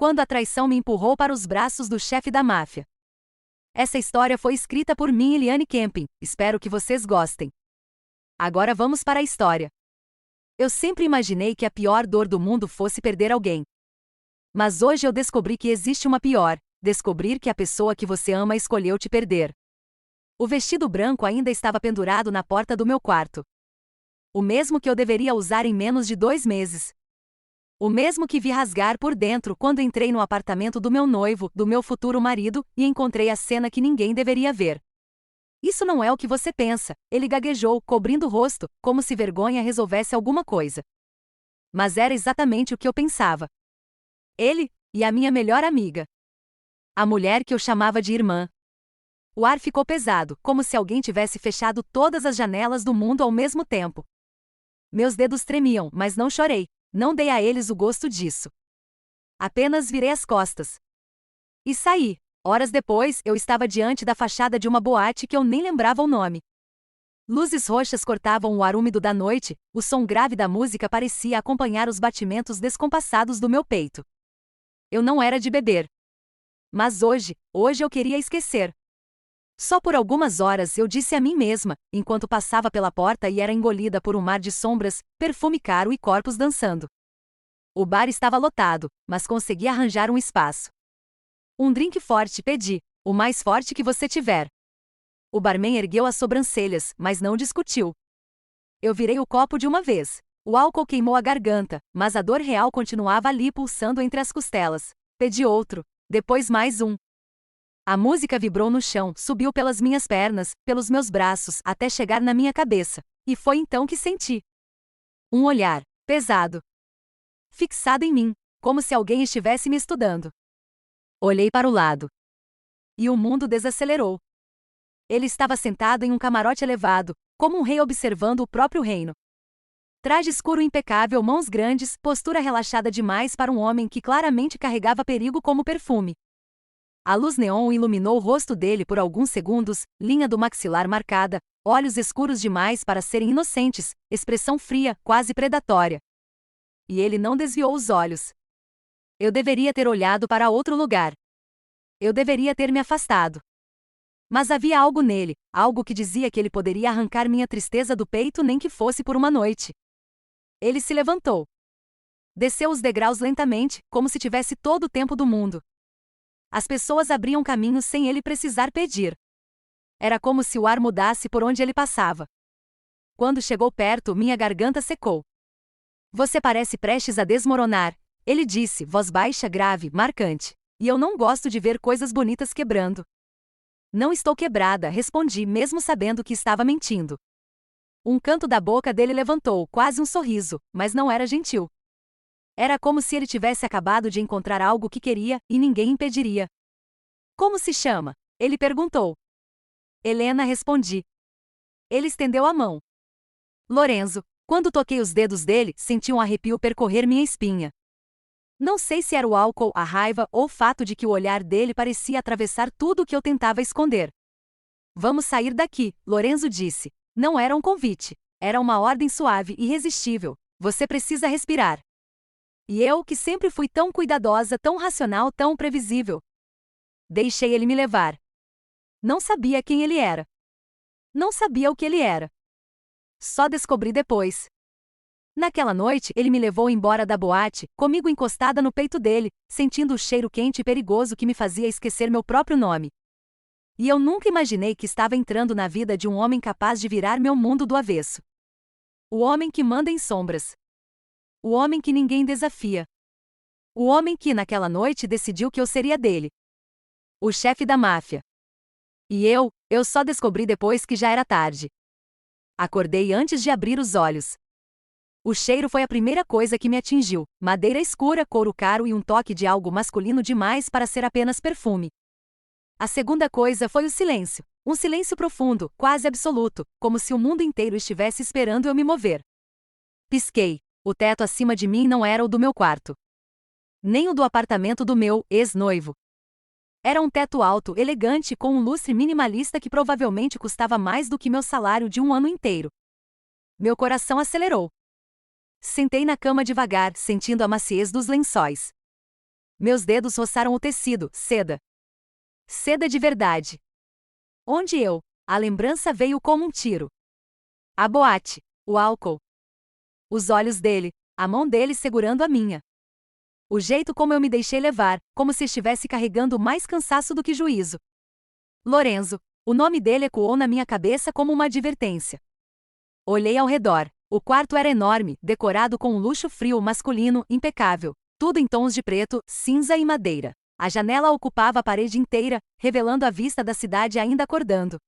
quando a traição me empurrou para os braços do chefe da máfia. Essa história foi escrita por mim e Liane Kempin, espero que vocês gostem. Agora vamos para a história. Eu sempre imaginei que a pior dor do mundo fosse perder alguém. Mas hoje eu descobri que existe uma pior, descobrir que a pessoa que você ama escolheu te perder. O vestido branco ainda estava pendurado na porta do meu quarto. O mesmo que eu deveria usar em menos de 2 meses. O mesmo que vi rasgar por dentro quando entrei no apartamento do meu noivo, do meu futuro marido, e encontrei a cena que ninguém deveria ver. Isso não é o que você pensa, ele gaguejou, cobrindo o rosto, como se vergonha resolvesse alguma coisa. Mas era exatamente o que eu pensava. Ele, e a minha melhor amiga. A mulher que eu chamava de irmã. O ar ficou pesado, como se alguém tivesse fechado todas as janelas do mundo ao mesmo tempo. Meus dedos tremiam, mas não chorei. Não dei a eles o gosto disso. Apenas virei as costas. E saí. Horas depois, eu estava diante da fachada de uma boate que eu nem lembrava o nome. Luzes roxas cortavam o ar úmido da noite, o som grave da música parecia acompanhar os batimentos descompassados do meu peito. Eu não era de beber. Mas hoje eu queria esquecer. Só por algumas horas eu disse a mim mesma, enquanto passava pela porta e era engolida por um mar de sombras, perfume caro e corpos dançando. O bar estava lotado, mas consegui arranjar um espaço. Um drink forte, pedi, o mais forte que você tiver. O barman ergueu as sobrancelhas, mas não discutiu. Eu virei o copo de uma vez. O álcool queimou a garganta, mas a dor real continuava ali pulsando entre as costelas. Pedi outro, depois mais um. A música vibrou no chão, subiu pelas minhas pernas, pelos meus braços, até chegar na minha cabeça. E foi então que senti um olhar, pesado, fixado em mim, como se alguém estivesse me estudando. Olhei para o lado. E o mundo desacelerou. Ele estava sentado em um camarote elevado, como um rei observando o próprio reino. Traje escuro impecável, mãos grandes, postura relaxada demais para um homem que claramente carregava perigo como perfume. A luz neon iluminou o rosto dele por alguns segundos, linha do maxilar marcada, olhos escuros demais para serem inocentes, expressão fria, quase predatória. E ele não desviou os olhos. Eu deveria ter olhado para outro lugar. Eu deveria ter me afastado. Mas havia algo nele, algo que dizia que ele poderia arrancar minha tristeza do peito nem que fosse por uma noite. Ele se levantou. Desceu os degraus lentamente, como se tivesse todo o tempo do mundo. As pessoas abriam caminhos sem ele precisar pedir. Era como se o ar mudasse por onde ele passava. Quando chegou perto, minha garganta secou. Você parece prestes a desmoronar, ele disse, voz baixa, grave, marcante. E eu não gosto de ver coisas bonitas quebrando. Não estou quebrada, respondi, mesmo sabendo que estava mentindo. Um canto da boca dele levantou, quase um sorriso, mas não era gentil. Era como se ele tivesse acabado de encontrar algo que queria, e ninguém impediria. Como se chama? Ele perguntou. Helena, respondi. Ele estendeu a mão. Lorenzo. Quando toquei os dedos dele, senti um arrepio percorrer minha espinha. Não sei se era o álcool, a raiva ou o fato de que o olhar dele parecia atravessar tudo o que eu tentava esconder. Vamos sair daqui, Lorenzo disse. Não era um convite. Era uma ordem suave e irresistível. Você precisa respirar. E eu, que sempre fui tão cuidadosa, tão racional, tão previsível. Deixei ele me levar. Não sabia quem ele era. Não sabia o que ele era. Só descobri depois. Naquela noite, ele me levou embora da boate, comigo encostada no peito dele, sentindo o cheiro quente e perigoso que me fazia esquecer meu próprio nome. E eu nunca imaginei que estava entrando na vida de um homem capaz de virar meu mundo do avesso. O homem que manda em sombras. O homem que ninguém desafia. O homem que, naquela noite, decidiu que eu seria dele. O chefe da máfia. E eu só descobri depois que já era tarde. Acordei antes de abrir os olhos. O cheiro foi a primeira coisa que me atingiu, madeira escura, couro caro e um toque de algo masculino demais para ser apenas perfume. A segunda coisa foi o silêncio. Um silêncio profundo, quase absoluto, como se o mundo inteiro estivesse esperando eu me mover. Pisquei. O teto acima de mim não era o do meu quarto. Nem o do apartamento do meu ex-noivo. Era um teto alto, elegante, com um lustre minimalista que provavelmente custava mais do que meu salário de um ano inteiro. Meu coração acelerou. Sentei na cama devagar, sentindo a maciez dos lençóis. Meus dedos roçaram o tecido, seda. Seda de verdade. Onde eu? A lembrança veio como um tiro. A boate, o álcool. Os olhos dele, a mão dele segurando a minha. O jeito como eu me deixei levar, como se estivesse carregando mais cansaço do que juízo. Lorenzo. O nome dele ecoou na minha cabeça como uma advertência. Olhei ao redor. O quarto era enorme, decorado com um luxo frio masculino impecável. Tudo em tons de preto, cinza e madeira. A janela ocupava a parede inteira, revelando a vista da cidade ainda acordando.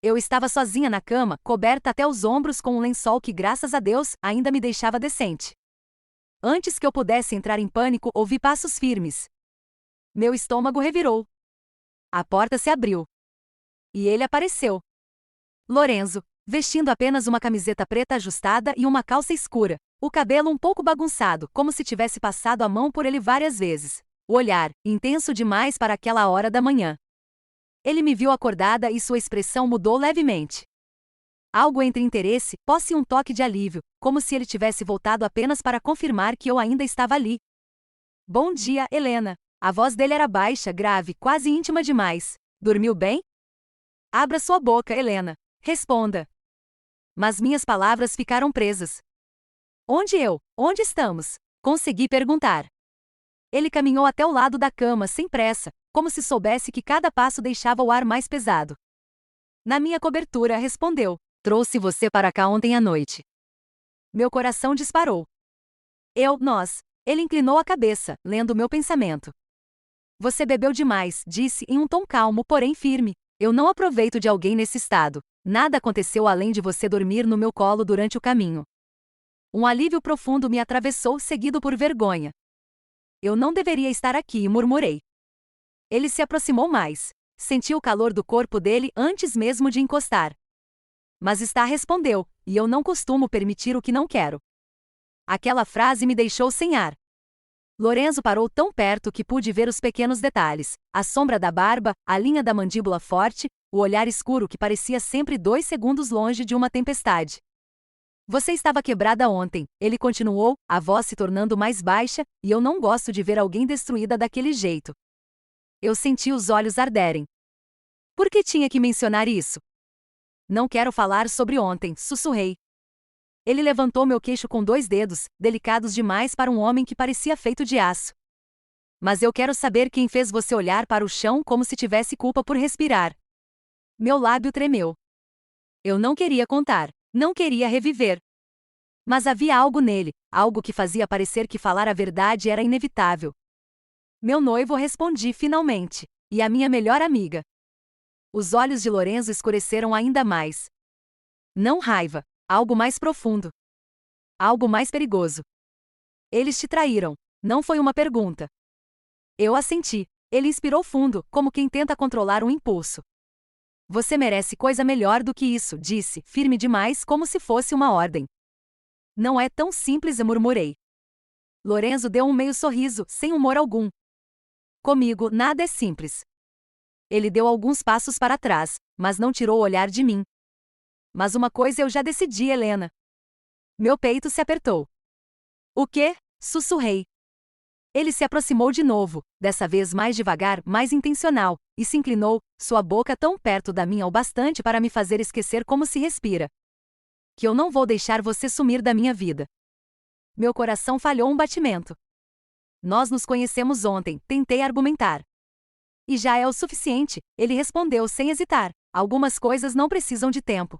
Eu estava sozinha na cama, coberta até os ombros com um lençol que, graças a Deus, ainda me deixava decente. Antes que eu pudesse entrar em pânico, ouvi passos firmes. Meu estômago revirou. A porta se abriu. E ele apareceu. Lorenzo, vestindo apenas uma camiseta preta ajustada e uma calça escura, o cabelo um pouco bagunçado, como se tivesse passado a mão por ele várias vezes. O olhar, intenso demais para aquela hora da manhã. Ele me viu acordada e sua expressão mudou levemente. Algo entre interesse, posse e um toque de alívio, como se ele tivesse voltado apenas para confirmar que eu ainda estava ali. Bom dia, Helena. A voz dele era baixa, grave, quase íntima demais. Dormiu bem? Abra sua boca, Helena. Responda. Mas minhas palavras ficaram presas. Onde estamos? Consegui perguntar. Ele caminhou até o lado da cama sem pressa, como se soubesse que cada passo deixava o ar mais pesado. Na minha cobertura, respondeu. Trouxe você para cá ontem à noite. Meu coração disparou. Nós. Ele inclinou a cabeça, lendo meu pensamento. Você bebeu demais, disse em um tom calmo, porém firme. Eu não aproveito de alguém nesse estado. Nada aconteceu além de você dormir no meu colo durante o caminho. Um alívio profundo me atravessou, seguido por vergonha. Eu não deveria estar aqui, murmurei. Ele se aproximou mais. Senti o calor do corpo dele antes mesmo de encostar. Mas respondeu, e eu não costumo permitir o que não quero. Aquela frase me deixou sem ar. Lorenzo parou tão perto que pude ver os pequenos detalhes, a sombra da barba, a linha da mandíbula forte, o olhar escuro que parecia sempre 2 segundos longe de uma tempestade. Você estava quebrada ontem, ele continuou, a voz se tornando mais baixa, e eu não gosto de ver alguém destruída daquele jeito. Eu senti os olhos arderem. Por que tinha que mencionar isso? Não quero falar sobre ontem, sussurrei. Ele levantou meu queixo com 2 dedos, delicados demais para um homem que parecia feito de aço. Mas eu quero saber quem fez você olhar para o chão como se tivesse culpa por respirar. Meu lábio tremeu. Eu não queria contar, não queria reviver. Mas havia algo nele, algo que fazia parecer que falar a verdade era inevitável. Meu noivo, respondi finalmente, e a minha melhor amiga. Os olhos de Lorenzo escureceram ainda mais. Não raiva, algo mais profundo. Algo mais perigoso. Eles te traíram, não foi uma pergunta. Eu assenti. Ele inspirou fundo, como quem tenta controlar um impulso. Você merece coisa melhor do que isso, disse, firme demais como se fosse uma ordem. Não é tão simples, eu murmurei. Lorenzo deu um meio sorriso, sem humor algum. Comigo, nada é simples. Ele deu alguns passos para trás, mas não tirou o olhar de mim. Mas uma coisa eu já decidi, Helena. Meu peito se apertou. O quê? Sussurrei. Ele se aproximou de novo, dessa vez mais devagar, mais intencional, e se inclinou, sua boca tão perto da minha o bastante para me fazer esquecer como se respira. Que eu não vou deixar você sumir da minha vida. Meu coração falhou um batimento. Nós nos conhecemos ontem, tentei argumentar. E já é o suficiente, ele respondeu sem hesitar. Algumas coisas não precisam de tempo.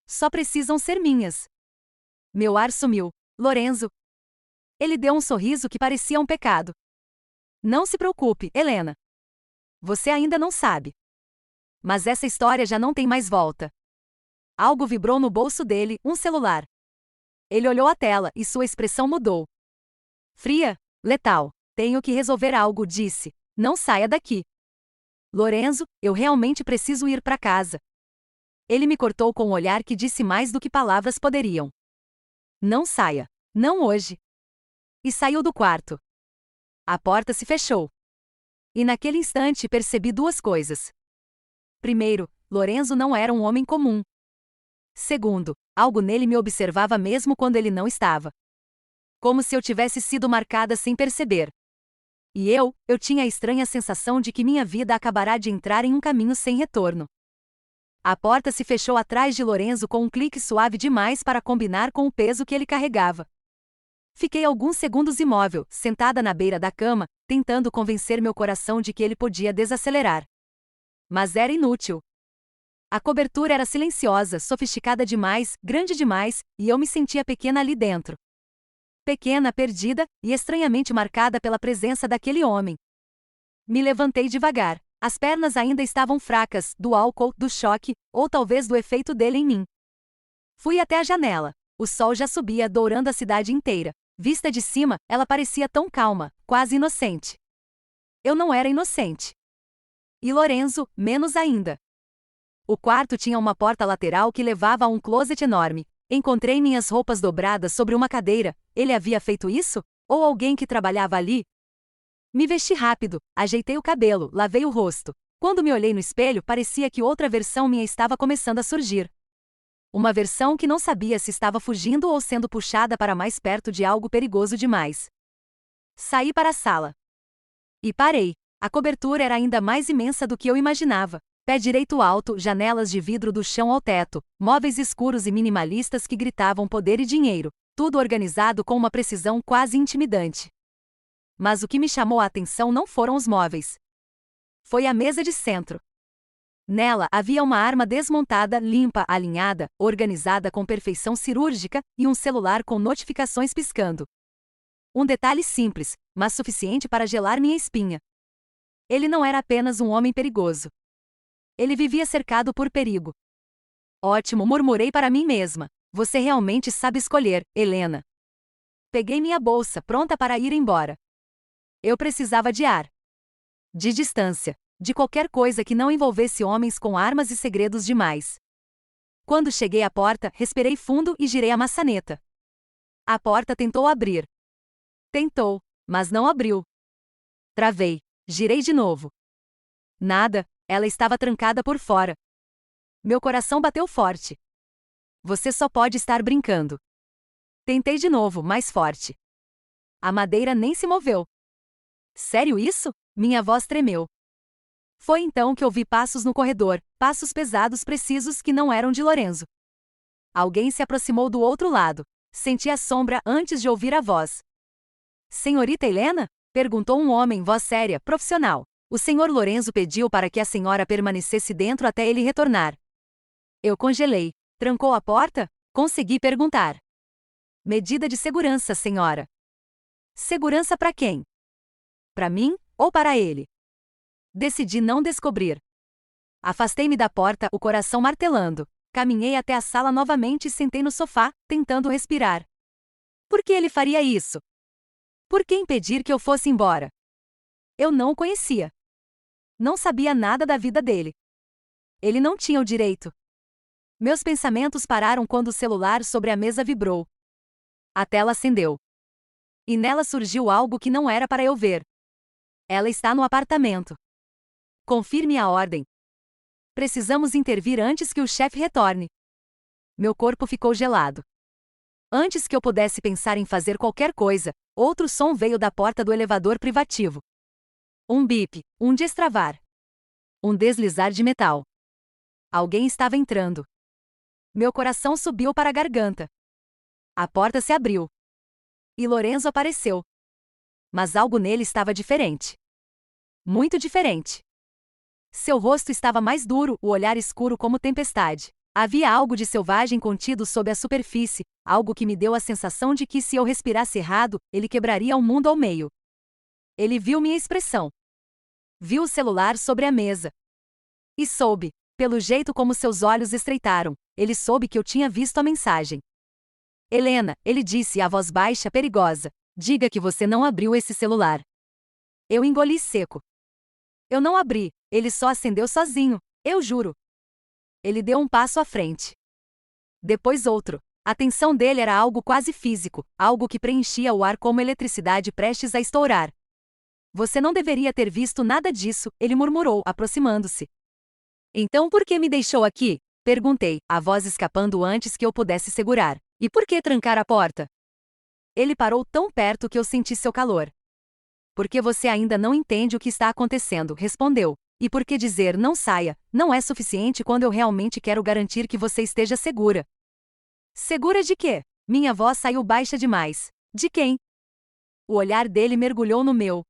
Só precisam ser minhas. Meu ar sumiu. Lorenzo. Ele deu um sorriso que parecia um pecado. Não se preocupe, Helena. Você ainda não sabe. Mas essa história já não tem mais volta. Algo vibrou no bolso dele, um celular. Ele olhou a tela e sua expressão mudou. Fria, letal. Tenho que resolver algo, disse. Não saia daqui. Lorenzo, eu realmente preciso ir para casa. Ele me cortou com um olhar que disse mais do que palavras poderiam. Não saia. Não hoje. E saiu do quarto. A porta se fechou. E naquele instante percebi 2 coisas. Primeiro, Lorenzo não era um homem comum. Segundo, algo nele me observava mesmo quando ele não estava. Como se eu tivesse sido marcada sem perceber. E eu tinha a estranha sensação de que minha vida acabará de entrar em um caminho sem retorno. A porta se fechou atrás de Lorenzo com um clique suave demais para combinar com o peso que ele carregava. Fiquei alguns segundos imóvel, sentada na beira da cama, tentando convencer meu coração de que ele podia desacelerar. Mas era inútil. A cobertura era silenciosa, sofisticada demais, grande demais, e eu me sentia pequena ali dentro. Pequena, perdida, e estranhamente marcada pela presença daquele homem. Me levantei devagar. As pernas ainda estavam fracas, do álcool, do choque, ou talvez do efeito dele em mim. Fui até a janela. O sol já subia, dourando a cidade inteira. Vista de cima, ela parecia tão calma, quase inocente. Eu não era inocente. E Lorenzo, menos ainda. O quarto tinha uma porta lateral que levava a um closet enorme. Encontrei minhas roupas dobradas sobre uma cadeira. Ele havia feito isso? Ou alguém que trabalhava ali? Me vesti rápido, ajeitei o cabelo, lavei o rosto. Quando me olhei no espelho, parecia que outra versão minha estava começando a surgir. Uma versão que não sabia se estava fugindo ou sendo puxada para mais perto de algo perigoso demais. Saí para a sala. E parei. A cobertura era ainda mais imensa do que eu imaginava. Pé direito alto, janelas de vidro do chão ao teto, móveis escuros e minimalistas que gritavam poder e dinheiro, tudo organizado com uma precisão quase intimidante. Mas o que me chamou a atenção não foram os móveis. Foi a mesa de centro. Nela havia uma arma desmontada, limpa, alinhada, organizada com perfeição cirúrgica, e um celular com notificações piscando. Um detalhe simples, mas suficiente para gelar minha espinha. Ele não era apenas um homem perigoso. Ele vivia cercado por perigo. Ótimo, murmurei para mim mesma. Você realmente sabe escolher, Helena. Peguei minha bolsa, pronta para ir embora. Eu precisava de ar. De distância. De qualquer coisa que não envolvesse homens com armas e segredos demais. Quando cheguei à porta, respirei fundo e girei a maçaneta. A porta tentou abrir. Tentou, mas não abriu. Travei. Girei de novo. Nada, ela estava trancada por fora. Meu coração bateu forte. Você só pode estar brincando. Tentei de novo, mais forte. A madeira nem se moveu. Sério isso? Minha voz tremeu. Foi então que ouvi passos no corredor, passos pesados precisos que não eram de Lorenzo. Alguém se aproximou do outro lado. Senti a sombra antes de ouvir a voz. Senhorita Helena? Perguntou um homem, voz séria, profissional. O senhor Lorenzo pediu para que a senhora permanecesse dentro até ele retornar. Eu congelei. Trancou a porta? Consegui perguntar. Medida de segurança, senhora. Segurança para quem? Para mim, ou para ele? Decidi não descobrir. Afastei-me da porta, o coração martelando. Caminhei até a sala novamente e sentei no sofá, tentando respirar. Por que ele faria isso? Por que impedir que eu fosse embora? Eu não o conhecia. Não sabia nada da vida dele. Ele não tinha o direito. Meus pensamentos pararam quando o celular sobre a mesa vibrou. A tela acendeu. E nela surgiu algo que não era para eu ver. Ela está no apartamento. Confirme a ordem. Precisamos intervir antes que o chefe retorne. Meu corpo ficou gelado. Antes que eu pudesse pensar em fazer qualquer coisa, outro som veio da porta do elevador privativo. Um bip, um destravar. Um deslizar de metal. Alguém estava entrando. Meu coração subiu para a garganta. A porta se abriu. E Lorenzo apareceu. Mas algo nele estava diferente. Muito diferente. Seu rosto estava mais duro, o olhar escuro como tempestade. Havia algo de selvagem contido sob a superfície, algo que me deu a sensação de que se eu respirasse errado, ele quebraria o mundo ao meio. Ele viu minha expressão. Viu o celular sobre a mesa. E soube, pelo jeito como seus olhos estreitaram, ele soube que eu tinha visto a mensagem. Helena, ele disse a voz baixa, perigosa, diga que você não abriu esse celular. Eu engoli seco. Eu não abri, ele só acendeu sozinho, eu juro. Ele deu um passo à frente. Depois outro. A tensão dele era algo quase físico, algo que preenchia o ar como eletricidade prestes a estourar. Você não deveria ter visto nada disso, ele murmurou, aproximando-se. Então por que me deixou aqui? Perguntei, a voz escapando antes que eu pudesse segurar. E por que trancar a porta? Ele parou tão perto que eu senti seu calor. Porque você ainda não entende o que está acontecendo, respondeu. E por que dizer não saia, não é suficiente quando eu realmente quero garantir que você esteja segura. Segura de quê? Minha voz saiu baixa demais. De quem? O olhar dele mergulhou no meu.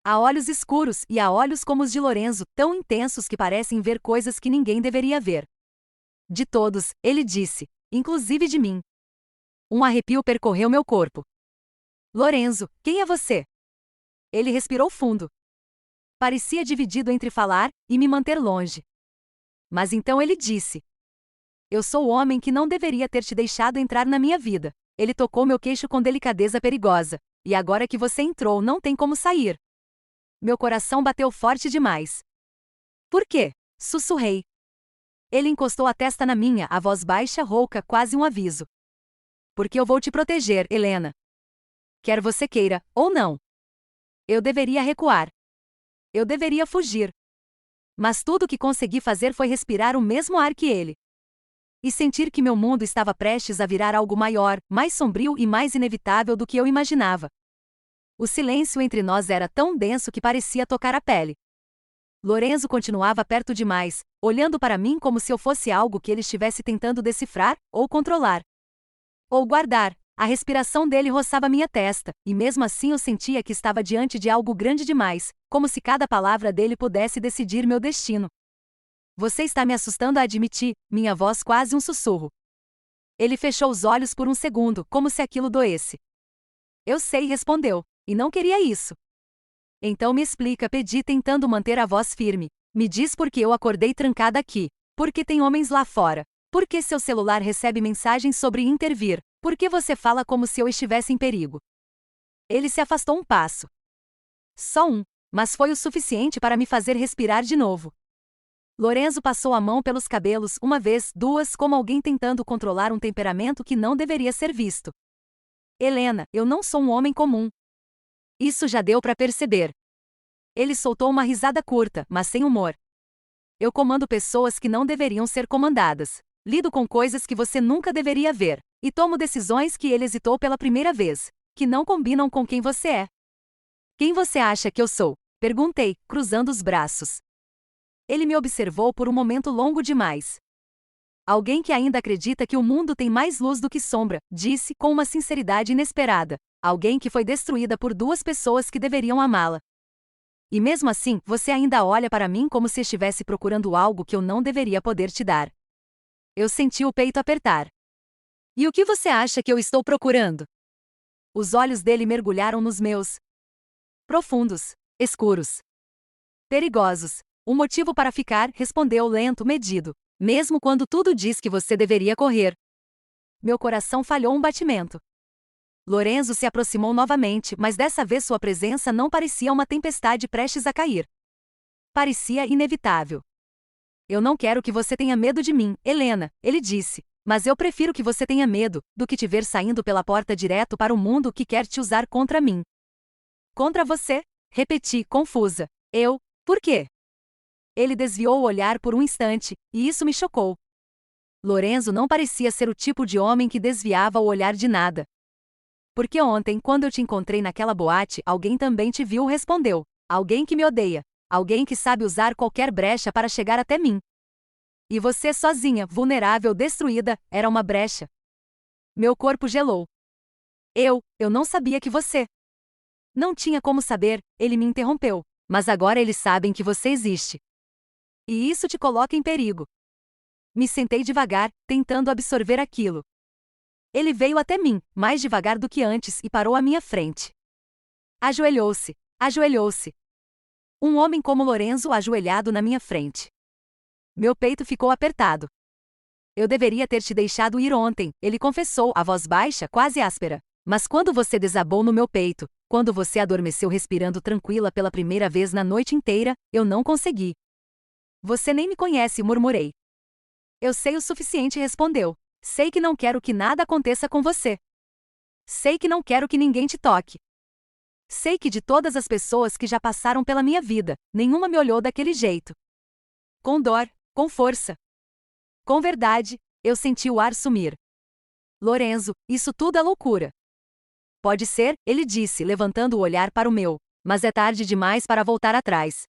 Há olhos escuros e há olhos como os de Lorenzo, tão intensos que parecem ver coisas que ninguém deveria ver. De todos, ele disse, inclusive de mim. Um arrepio percorreu meu corpo. Lorenzo, quem é você? Ele respirou fundo. Parecia dividido entre falar e me manter longe. Mas então ele disse: eu sou o homem que não deveria ter te deixado entrar na minha vida. Ele tocou meu queixo com delicadeza perigosa. E agora que você entrou, não tem como sair. Meu coração bateu forte demais. Por quê? Sussurrei. Ele encostou a testa na minha, a voz baixa, rouca, quase um aviso. Porque eu vou te proteger, Helena. Quer você queira, ou não. Eu deveria recuar. Eu deveria fugir. Mas tudo o que consegui fazer foi respirar o mesmo ar que ele. E sentir que meu mundo estava prestes a virar algo maior, mais sombrio e mais inevitável do que eu imaginava. O silêncio entre nós era tão denso que parecia tocar a pele. Lorenzo continuava perto demais, olhando para mim como se eu fosse algo que ele estivesse tentando decifrar, ou controlar. Ou guardar. A respiração dele roçava minha testa, e mesmo assim eu sentia que estava diante de algo grande demais, como se cada palavra dele pudesse decidir meu destino. Você está me assustando a admitir, minha voz quase um sussurro. Ele fechou os olhos por um segundo, como se aquilo doesse. Eu sei, respondeu, e não queria isso. Então me explica, pedi tentando manter a voz firme. Me diz por que eu acordei trancada aqui. Por que tem homens lá fora? Por que seu celular recebe mensagens sobre intervir? Por que você fala como se eu estivesse em perigo? Ele se afastou um passo. Só um, mas foi o suficiente para me fazer respirar de novo. Lorenzo passou a mão pelos cabelos, uma vez, duas, como alguém tentando controlar um temperamento que não deveria ser visto. Helena, eu não sou um homem comum. Isso já deu para perceber. Ele soltou uma risada curta, mas sem humor. Eu comando pessoas que não deveriam ser comandadas. Lido com coisas que você nunca deveria ver. E tomo decisões que ele hesitou pela primeira vez, que não combinam com quem você é. Quem você acha que eu sou? Perguntei, cruzando os braços. Ele me observou por um momento longo demais. Alguém que ainda acredita que o mundo tem mais luz do que sombra, disse com uma sinceridade inesperada. Alguém que foi destruída por duas pessoas que deveriam amá-la. E mesmo assim, você ainda olha para mim como se estivesse procurando algo que eu não deveria poder te dar. Eu senti o peito apertar. E o que você acha que eu estou procurando? Os olhos dele mergulharam nos meus. Profundos, escuros, perigosos. Um motivo para ficar, respondeu lento, medido. Mesmo quando tudo diz que você deveria correr. Meu coração falhou um batimento. Lorenzo se aproximou novamente, mas dessa vez sua presença não parecia uma tempestade prestes a cair. Parecia inevitável. Eu não quero que você tenha medo de mim, Helena, ele disse. Mas eu prefiro que você tenha medo, do que te ver saindo pela porta direto para o mundo que quer te usar contra mim. Contra você? Repeti, confusa. Por quê? Ele desviou o olhar por um instante, e isso me chocou. Lorenzo não parecia ser o tipo de homem que desviava o olhar de nada. Porque ontem, quando eu te encontrei naquela boate, alguém também te viu, respondeu. Alguém que me odeia. Alguém que sabe usar qualquer brecha para chegar até mim. E você sozinha, vulnerável, destruída, era uma brecha. Meu corpo gelou. Eu não sabia que você. Não tinha como saber, ele me interrompeu. Mas agora eles sabem que você existe. E isso te coloca em perigo. Me sentei devagar, tentando absorver aquilo. Ele veio até mim, mais devagar do que antes, e parou à minha frente. Ajoelhou-se. Ajoelhou-se. Um homem como Lorenzo ajoelhado na minha frente. Meu peito ficou apertado. Eu deveria ter te deixado ir ontem, ele confessou, a voz baixa, quase áspera. Mas quando você desabou no meu peito, quando você adormeceu respirando tranquila pela primeira vez na noite inteira, eu não consegui. Você nem me conhece, murmurei. Eu sei o suficiente, respondeu. Sei que não quero que nada aconteça com você. Sei que não quero que ninguém te toque. Sei que de todas as pessoas que já passaram pela minha vida, nenhuma me olhou daquele jeito. Com dor, com força. Com verdade, eu senti o ar sumir. Lorenzo, isso tudo é loucura. Pode ser, ele disse, levantando o olhar para o meu. Mas é tarde demais para voltar atrás.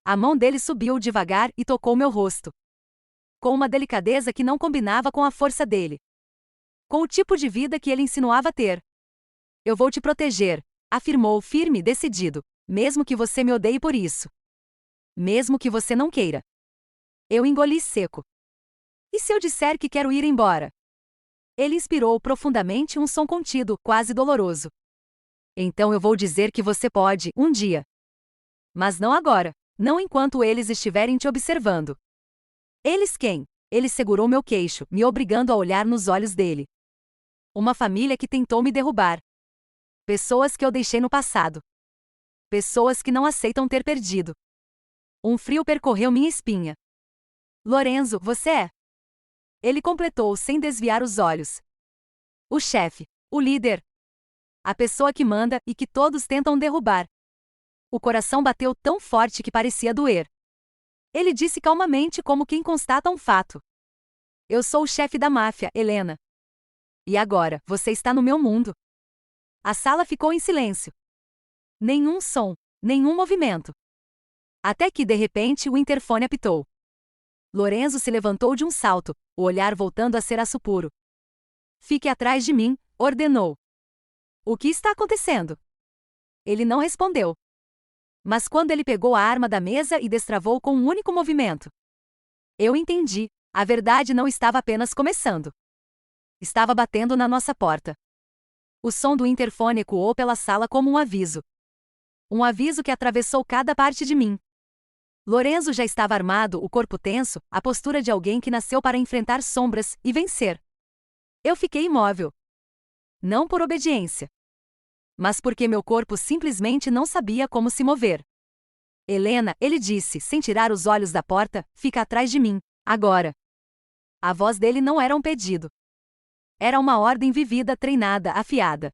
A mão dele subiu devagar e tocou meu rosto. Com uma delicadeza que não combinava com a força dele. Com o tipo de vida que ele insinuava ter. Eu vou te proteger, afirmou firme e decidido, mesmo que você me odeie por isso. Mesmo que você não queira. Eu engoli seco. E se eu disser que quero ir embora? Ele inspirou profundamente um som contido, quase doloroso. Então eu vou dizer que você pode, um dia. Mas não agora, não enquanto eles estiverem te observando. Eles quem? Ele segurou meu queixo, me obrigando a olhar nos olhos dele. Uma família que tentou me derrubar. Pessoas que eu deixei no passado. Pessoas que não aceitam ter perdido. Um frio percorreu minha espinha. Lorenzo, você é? Ele completou sem desviar os olhos. O chefe, o líder. A pessoa que manda e que todos tentam derrubar. O coração bateu tão forte que parecia doer. Ele disse calmamente como quem constata um fato. Eu sou o chefe da máfia, Helena. E agora, você está no meu mundo. A sala ficou em silêncio. Nenhum som, nenhum movimento. Até que, de repente, o interfone apitou. Lorenzo se levantou de um salto, o olhar voltando a ser aço puro. Fique atrás de mim, ordenou. O que está acontecendo? Ele não respondeu. Mas quando ele pegou a arma da mesa e destravou com um único movimento. Eu entendi, a verdade não estava apenas começando. Estava batendo na nossa porta. O som do interfone ecoou pela sala como um aviso. Um aviso que atravessou cada parte de mim. Lorenzo já estava armado, o corpo tenso, a postura de alguém que nasceu para enfrentar sombras e vencer. Eu fiquei imóvel. Não por obediência. Mas porque meu corpo simplesmente não sabia como se mover. Helena, ele disse, sem tirar os olhos da porta, fica atrás de mim, agora. A voz dele não era um pedido. Era uma ordem vivida, treinada, afiada.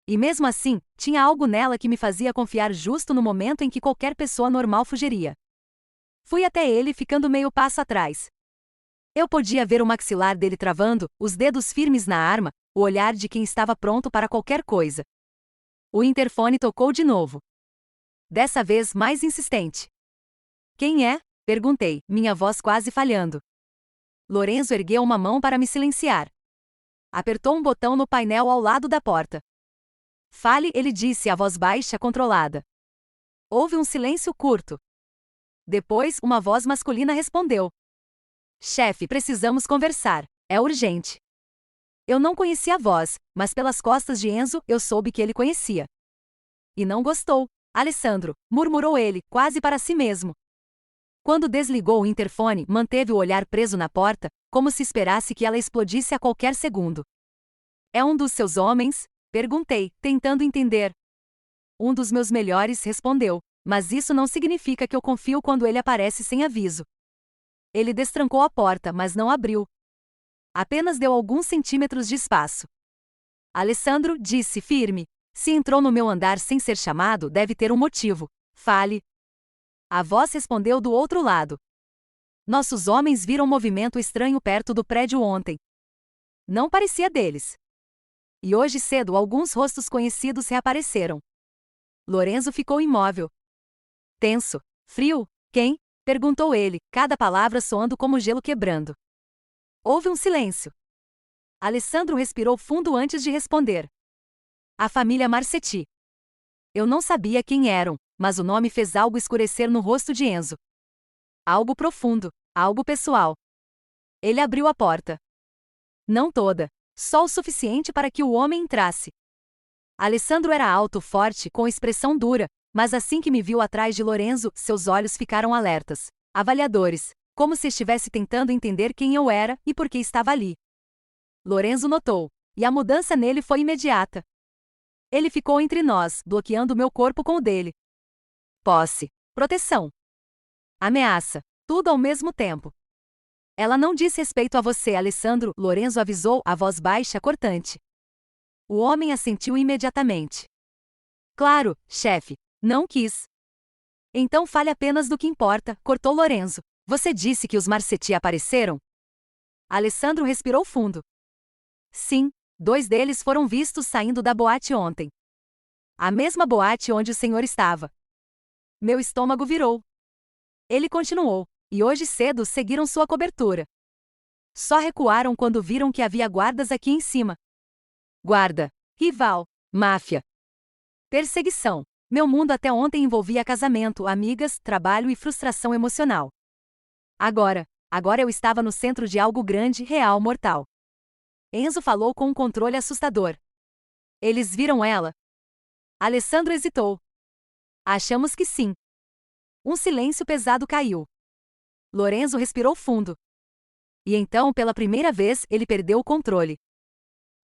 E mesmo assim, tinha algo nela que me fazia confiar justo no momento em que qualquer pessoa normal fugiria. Fui até ele ficando meio passo atrás. Eu podia ver o maxilar dele travando, os dedos firmes na arma, o olhar de quem estava pronto para qualquer coisa. O interfone tocou de novo. Dessa vez mais insistente. Quem é? Perguntei, minha voz quase falhando. Lorenzo ergueu uma mão para me silenciar. Apertou um botão no painel ao lado da porta. Fale, ele disse a voz baixa controlada. Houve um silêncio curto. Depois, uma voz masculina respondeu. Chefe, precisamos conversar. É urgente. Eu não conhecia a voz, mas pelas costas de Enzo, eu soube que ele conhecia. E não gostou. Alessandro, murmurou ele, quase para si mesmo. Quando desligou o interfone, manteve o olhar preso na porta, como se esperasse que ela explodisse a qualquer segundo. É um dos seus homens? Perguntei, tentando entender. Um dos meus melhores, respondeu, mas isso não significa que eu confio quando ele aparece sem aviso. Ele destrancou a porta, mas não abriu. Apenas deu alguns centímetros de espaço. Alessandro disse firme. Se entrou no meu andar sem ser chamado, deve ter um motivo. Fale. A voz respondeu do outro lado. Nossos homens viram um movimento estranho perto do prédio ontem. Não parecia deles. E hoje cedo alguns rostos conhecidos reapareceram. Lorenzo ficou imóvel. Tenso. Frio. Quem? Perguntou ele, cada palavra soando como gelo quebrando. Houve um silêncio. Alessandro respirou fundo antes de responder. A família Marcetti. Eu não sabia quem eram, mas o nome fez algo escurecer no rosto de Enzo. Algo profundo, algo pessoal. Ele abriu a porta. Não toda, só o suficiente para que o homem entrasse. Alessandro era alto, forte, com expressão dura, mas assim que me viu atrás de Lorenzo, seus olhos ficaram alertas, avaliadores, como se estivesse tentando entender quem eu era e por que estava ali. Lorenzo notou, e a mudança nele foi imediata. Ele ficou entre nós, bloqueando meu corpo com o dele. Posse, proteção, ameaça, tudo ao mesmo tempo. Ela não diz respeito a você, Alessandro, Lorenzo avisou, a voz baixa cortante. O homem assentiu imediatamente. Claro, chefe, não quis. Então fale apenas do que importa, cortou Lorenzo. Você disse que os Marcetti apareceram? Alessandro respirou fundo. Sim, 2 deles foram vistos saindo da boate ontem. A mesma boate onde o senhor estava. Meu estômago virou. Ele continuou. E hoje cedo seguiram sua cobertura. Só recuaram quando viram que havia guardas aqui em cima. Guarda. Rival. Máfia. Perseguição. Meu mundo até ontem envolvia casamento, amigas, trabalho e frustração emocional. Agora eu estava no centro de algo grande, real, mortal. Enzo falou com um controle assustador. Eles viram ela? Alessandro hesitou. Achamos que sim. Um silêncio pesado caiu. Lorenzo respirou fundo. E então, pela primeira vez, ele perdeu o controle.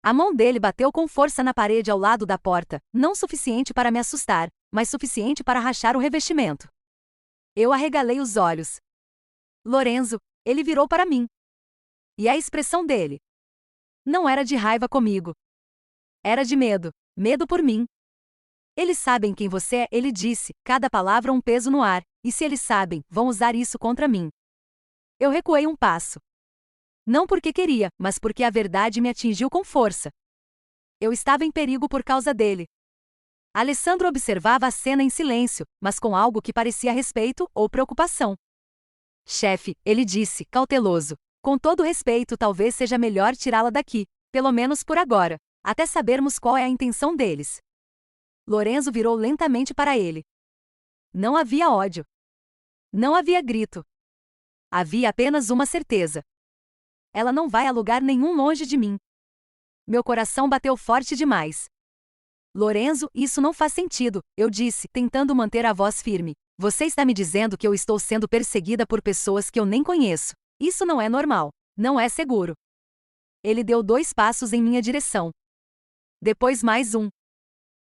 A mão dele bateu com força na parede ao lado da porta, não suficiente para me assustar, mas suficiente para rachar o revestimento. Eu arregalei os olhos. Lorenzo, ele virou para mim. E a expressão dele não era de raiva comigo. Era de medo. Medo por mim. Eles sabem quem você é, ele disse, cada palavra um peso no ar, e se eles sabem, vão usar isso contra mim. Eu recuei um passo. Não porque queria, mas porque a verdade me atingiu com força. Eu estava em perigo por causa dele. Alessandro observava a cena em silêncio, mas com algo que parecia respeito ou preocupação. Chefe, ele disse, cauteloso. Com todo respeito, talvez seja melhor tirá-la daqui, pelo menos por agora, até sabermos qual é a intenção deles. Lorenzo virou lentamente para ele. Não havia ódio. Não havia grito. Havia apenas uma certeza. Ela não vai a lugar nenhum longe de mim. Meu coração bateu forte demais. Lorenzo, isso não faz sentido, eu disse, tentando manter a voz firme. Você está me dizendo que eu estou sendo perseguida por pessoas que eu nem conheço. Isso não é normal. Não é seguro. Ele deu 2 passos em minha direção. Depois mais um.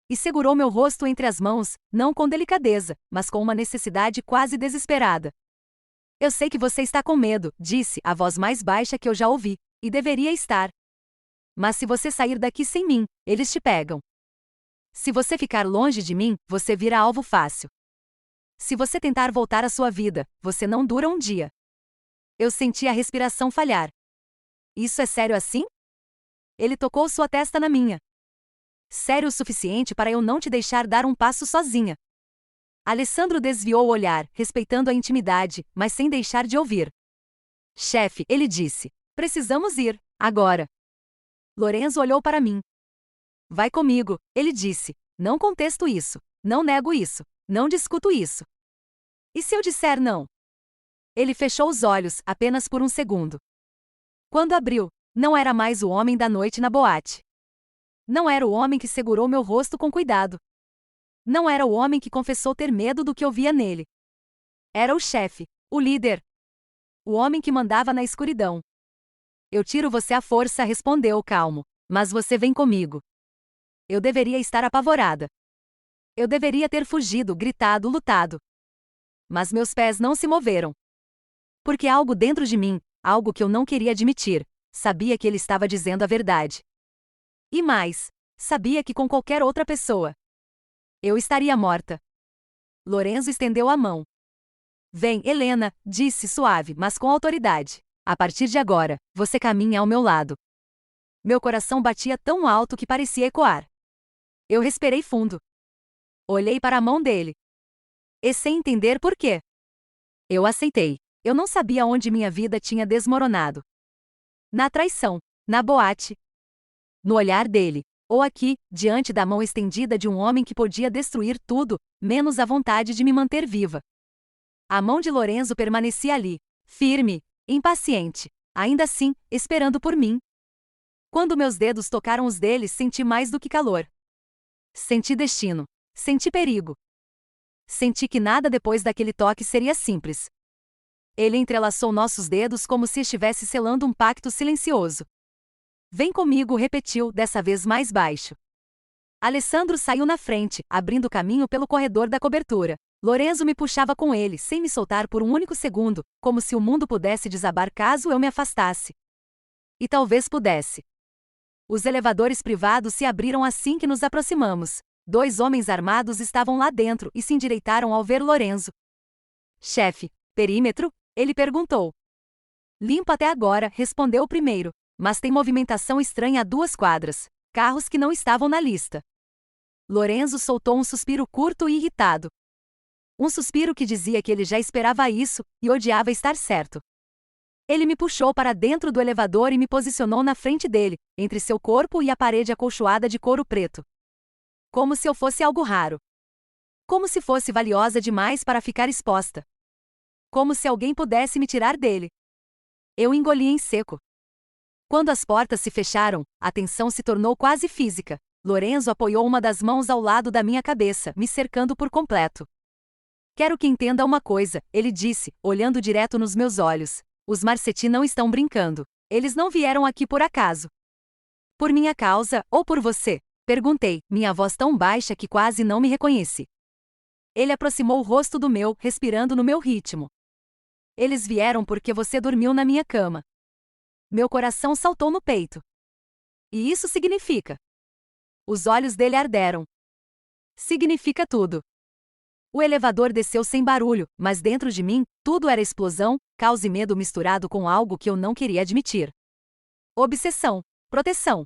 E segurou meu rosto entre as mãos, não com delicadeza, mas com uma necessidade quase desesperada. Eu sei que você está com medo, disse, a voz mais baixa que eu já ouvi, e deveria estar. Mas se você sair daqui sem mim, eles te pegam. Se você ficar longe de mim, você vira alvo fácil. Se você tentar voltar à sua vida, você não dura um dia. Eu senti a respiração falhar. Isso é sério assim? Ele tocou sua testa na minha. Sério o suficiente para eu não te deixar dar um passo sozinha. Alessandro desviou o olhar, respeitando a intimidade, mas sem deixar de ouvir. Chefe, ele disse. Precisamos ir, agora. Lorenzo olhou para mim. Vai comigo, ele disse. Não contesto isso. Não nego isso. Não discuto isso. E se eu disser não? Ele fechou os olhos, apenas por um segundo. Quando abriu, não era mais o homem da noite na boate. Não era o homem que segurou meu rosto com cuidado. Não era o homem que confessou ter medo do que eu via nele. Era o chefe, o líder. O homem que mandava na escuridão. Eu tiro você à força, respondeu calmo. Mas você vem comigo. Eu deveria estar apavorada. Eu deveria ter fugido, gritado, lutado. Mas meus pés não se moveram. Porque algo dentro de mim, algo que eu não queria admitir, sabia que ele estava dizendo a verdade. E mais, sabia que com qualquer outra pessoa, eu estaria morta. Lorenzo estendeu a mão. Vem, Helena, disse suave, mas com autoridade. A partir de agora, você caminha ao meu lado. Meu coração batia tão alto que parecia ecoar. Eu respirei fundo. Olhei para a mão dele. E sem entender por quê. Eu aceitei. Eu não sabia onde minha vida tinha desmoronado. Na traição, na boate, no olhar dele, ou aqui, diante da mão estendida de um homem que podia destruir tudo, menos a vontade de me manter viva. A mão de Lorenzo permanecia ali, firme, impaciente, ainda assim, esperando por mim. Quando meus dedos tocaram os deles, senti mais do que calor. Senti destino. Senti perigo. Senti que nada depois daquele toque seria simples. Ele entrelaçou nossos dedos como se estivesse selando um pacto silencioso. Vem comigo, repetiu, dessa vez mais baixo. Alessandro saiu na frente, abrindo caminho pelo corredor da cobertura. Lorenzo me puxava com ele, sem me soltar por um único segundo, como se o mundo pudesse desabar caso eu me afastasse. E talvez pudesse. Os elevadores privados se abriram assim que nos aproximamos. 2 homens armados estavam lá dentro e se endireitaram ao ver Lorenzo. Chefe, perímetro? Ele perguntou. Limpo até agora, respondeu o primeiro. Mas tem movimentação estranha a 2 quadras. Carros que não estavam na lista. Lorenzo soltou um suspiro curto e irritado. Um suspiro que dizia que ele já esperava isso e odiava estar certo. Ele me puxou para dentro do elevador e me posicionou na frente dele, entre seu corpo e a parede acolchoada de couro preto. Como se eu fosse algo raro. Como se fosse valiosa demais para ficar exposta. Como se alguém pudesse me tirar dele. Eu engoli em seco. Quando as portas se fecharam, a tensão se tornou quase física. Lorenzo apoiou uma das mãos ao lado da minha cabeça, me cercando por completo. Quero que entenda uma coisa, ele disse, olhando direto nos meus olhos. Os Marcetti não estão brincando. Eles não vieram aqui por acaso. Por minha causa, ou por você? Perguntei, minha voz tão baixa que quase não me reconheci. Ele aproximou o rosto do meu, respirando no meu ritmo. Eles vieram porque você dormiu na minha cama. Meu coração saltou no peito. E isso significa. Os olhos dele arderam. Significa tudo. O elevador desceu sem barulho, mas dentro de mim, tudo era explosão, caos e medo misturado com algo que eu não queria admitir. Obsessão. Proteção.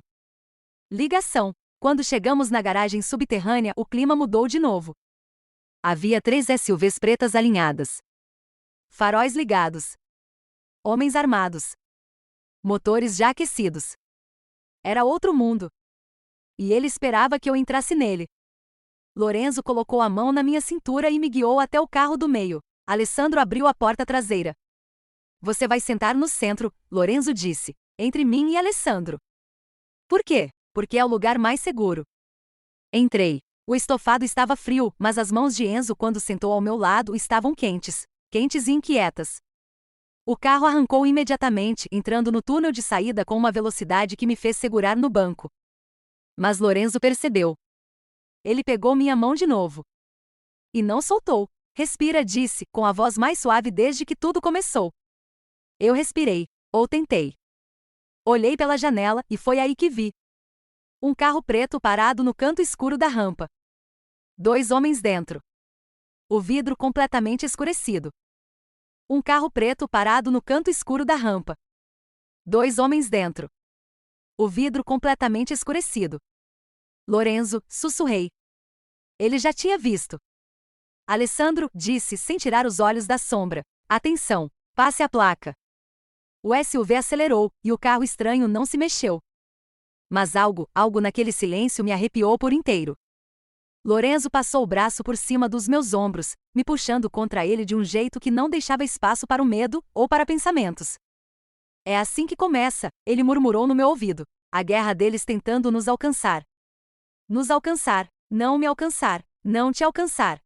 Ligação. Quando chegamos na garagem subterrânea, o clima mudou de novo. Havia 3 SUVs pretas alinhadas. Faróis ligados. Homens armados. Motores já aquecidos. Era outro mundo. E ele esperava que eu entrasse nele. Lorenzo colocou a mão na minha cintura e me guiou até o carro do meio. Alessandro abriu a porta traseira. Você vai sentar no centro, Lorenzo disse, entre mim e Alessandro. Por quê? Porque é o lugar mais seguro. Entrei. O estofado estava frio, mas as mãos de Enzo quando sentou ao meu lado estavam quentes e inquietas. O carro arrancou imediatamente, entrando no túnel de saída com uma velocidade que me fez segurar no banco. Mas Lorenzo percebeu. Ele pegou minha mão de novo. E não soltou. Respira, disse, com a voz mais suave desde que tudo começou. Eu respirei. Ou tentei. Olhei pela janela e foi aí que vi. Um carro preto parado no canto escuro da rampa. 2 homens dentro. O vidro completamente escurecido. Um carro preto parado no canto escuro da rampa. 2 homens dentro. O vidro completamente escurecido. Lorenzo, sussurrei. Ele já tinha visto. Alessandro, disse sem tirar os olhos da sombra. Atenção, passe a placa. O SUV acelerou, e o carro estranho não se mexeu. Mas algo naquele silêncio me arrepiou por inteiro. Lorenzo passou o braço por cima dos meus ombros, me puxando contra ele de um jeito que não deixava espaço para o medo ou para pensamentos. É assim que começa, ele murmurou no meu ouvido. A guerra deles tentando nos alcançar. Nos alcançar, não me alcançar, não te alcançar.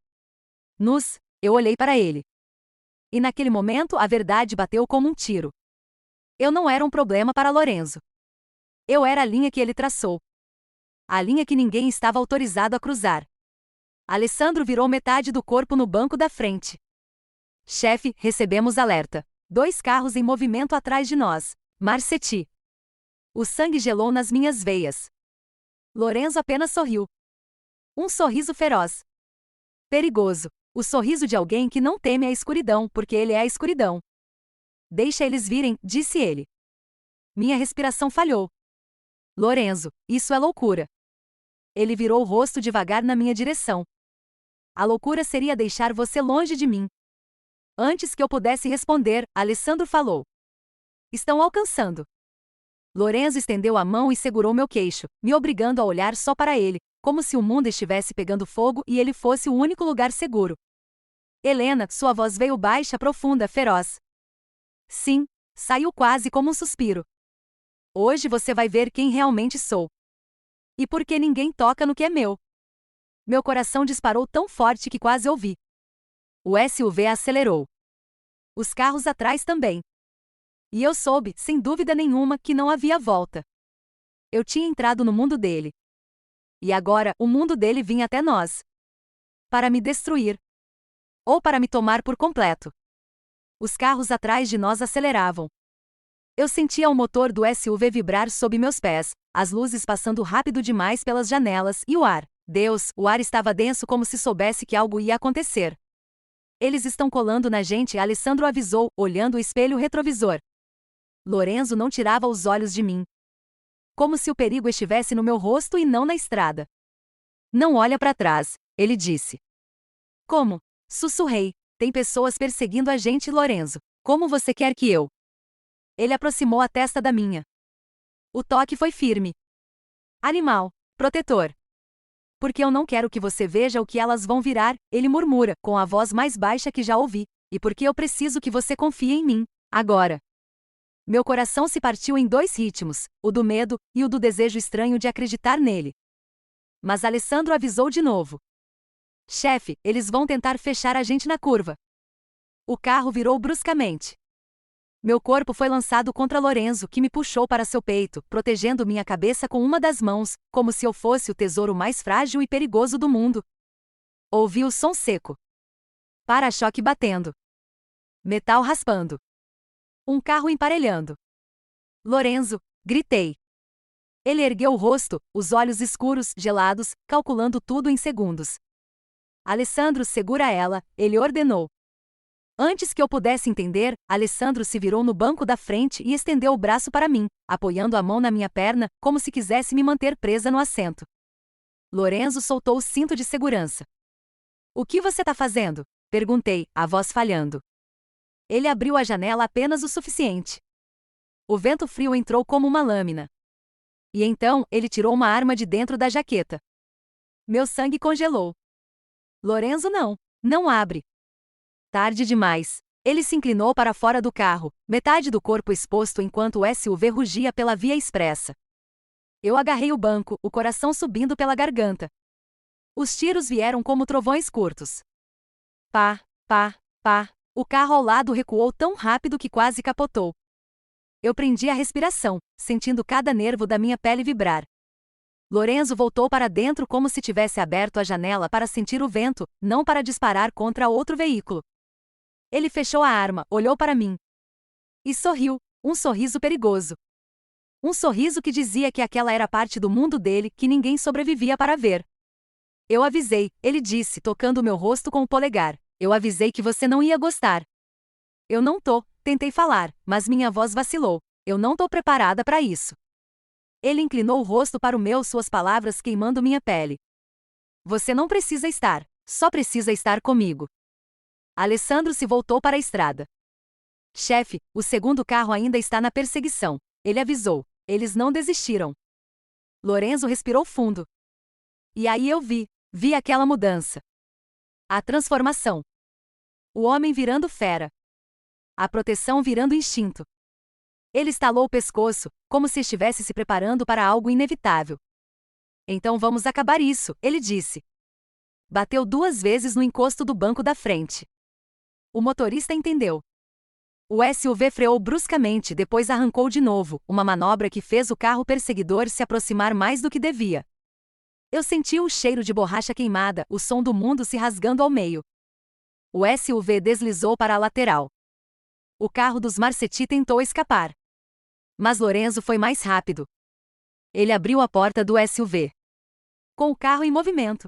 Eu olhei para ele. E naquele momento a verdade bateu como um tiro. Eu não era um problema para Lorenzo. Eu era a linha que ele traçou. A linha que ninguém estava autorizado a cruzar. Alessandro virou metade do corpo no banco da frente. Chefe, recebemos alerta. 2 carros em movimento atrás de nós. Marcetti. O sangue gelou nas minhas veias. Lorenzo apenas sorriu. Um sorriso feroz. Perigoso. O sorriso de alguém que não teme a escuridão, porque ele é a escuridão. Deixa eles virem, disse ele. Minha respiração falhou. Lorenzo, isso é loucura. Ele virou o rosto devagar na minha direção. A loucura seria deixar você longe de mim. Antes que eu pudesse responder, Alessandro falou. Estão alcançando. Lorenzo estendeu a mão e segurou meu queixo, me obrigando a olhar só para ele, como se o mundo estivesse pegando fogo e ele fosse o único lugar seguro. Helena, sua voz veio baixa, profunda, feroz. Sim, saiu quase como um suspiro. Hoje você vai ver quem realmente sou. E por que ninguém toca no que é meu? Meu coração disparou tão forte que quase ouvi. O SUV acelerou. Os carros atrás também. E eu soube, sem dúvida nenhuma, que não havia volta. Eu tinha entrado no mundo dele. E agora, o mundo dele vinha até nós. Para me destruir. Ou para me tomar por completo. Os carros atrás de nós aceleravam. Eu sentia o motor do SUV vibrar sob meus pés, as luzes passando rápido demais pelas janelas e o ar. Deus, o ar estava denso como se soubesse que algo ia acontecer. Eles estão colando na gente, Alessandro avisou, olhando o espelho retrovisor. Lorenzo não tirava os olhos de mim. Como se o perigo estivesse no meu rosto e não na estrada. Não olha para trás, ele disse. Como? Sussurrei. Tem pessoas perseguindo a gente, Lorenzo. Como você quer que eu? Ele aproximou a testa da minha. O toque foi firme. Animal. Protetor. Porque eu não quero que você veja o que elas vão virar, ele murmura, com a voz mais baixa que já ouvi. E porque eu preciso que você confie em mim, agora. Meu coração se partiu em 2 ritmos, o do medo e o do desejo estranho de acreditar nele. Mas Alessandro avisou de novo. Chefe, eles vão tentar fechar a gente na curva. O carro virou bruscamente. Meu corpo foi lançado contra Lorenzo, que me puxou para seu peito, protegendo minha cabeça com uma das mãos, como se eu fosse o tesouro mais frágil e perigoso do mundo. Ouvi o som seco. Para-choque batendo. Metal raspando. Um carro emparelhando. Lorenzo, gritei. Ele ergueu o rosto, os olhos escuros, gelados, calculando tudo em segundos. Alessandro, segura ela, ele ordenou. Antes que eu pudesse entender, Alessandro se virou no banco da frente e estendeu o braço para mim, apoiando a mão na minha perna, como se quisesse me manter presa no assento. Lorenzo soltou o cinto de segurança. O que você tá fazendo? Perguntei, a voz falhando. Ele abriu a janela apenas o suficiente. O vento frio entrou como uma lâmina. E então, ele tirou uma arma de dentro da jaqueta. Meu sangue congelou. Lorenzo não abre. Tarde demais. Ele se inclinou para fora do carro, metade do corpo exposto enquanto o SUV rugia pela via expressa. Eu agarrei o banco, o coração subindo pela garganta. Os tiros vieram como trovões curtos. Pá, pá, pá. O carro ao lado recuou tão rápido que quase capotou. Eu prendi a respiração, sentindo cada nervo da minha pele vibrar. Lorenzo voltou para dentro como se tivesse aberto a janela para sentir o vento, não para disparar contra outro veículo. Ele fechou a arma, olhou para mim. E sorriu, um sorriso perigoso. Um sorriso que dizia que aquela era parte do mundo dele que ninguém sobrevivia para ver. Eu avisei, ele disse, tocando meu rosto com o polegar. Eu avisei que você não ia gostar. Eu não tô, tentei falar, mas minha voz vacilou. Eu não tô preparada para isso. Ele inclinou o rosto para o meu, suas palavras queimando minha pele. Você não precisa estar, só precisa estar comigo. Alessandro se voltou para a estrada. Chefe, o segundo carro ainda está na perseguição. Ele avisou. Eles não desistiram. Lorenzo respirou fundo. E aí eu vi aquela mudança. A transformação. O homem virando fera. A proteção virando instinto. Ele estalou o pescoço, como se estivesse se preparando para algo inevitável. Então vamos acabar isso, ele disse. Bateu 2 vezes no encosto do banco da frente. O motorista entendeu. O SUV freou bruscamente, depois arrancou de novo, uma manobra que fez o carro perseguidor se aproximar mais do que devia. Eu senti o cheiro de borracha queimada, o som do mundo se rasgando ao meio. O SUV deslizou para a lateral. O carro dos Marchetti tentou escapar. Mas Lorenzo foi mais rápido. Ele abriu a porta do SUV. Com o carro em movimento.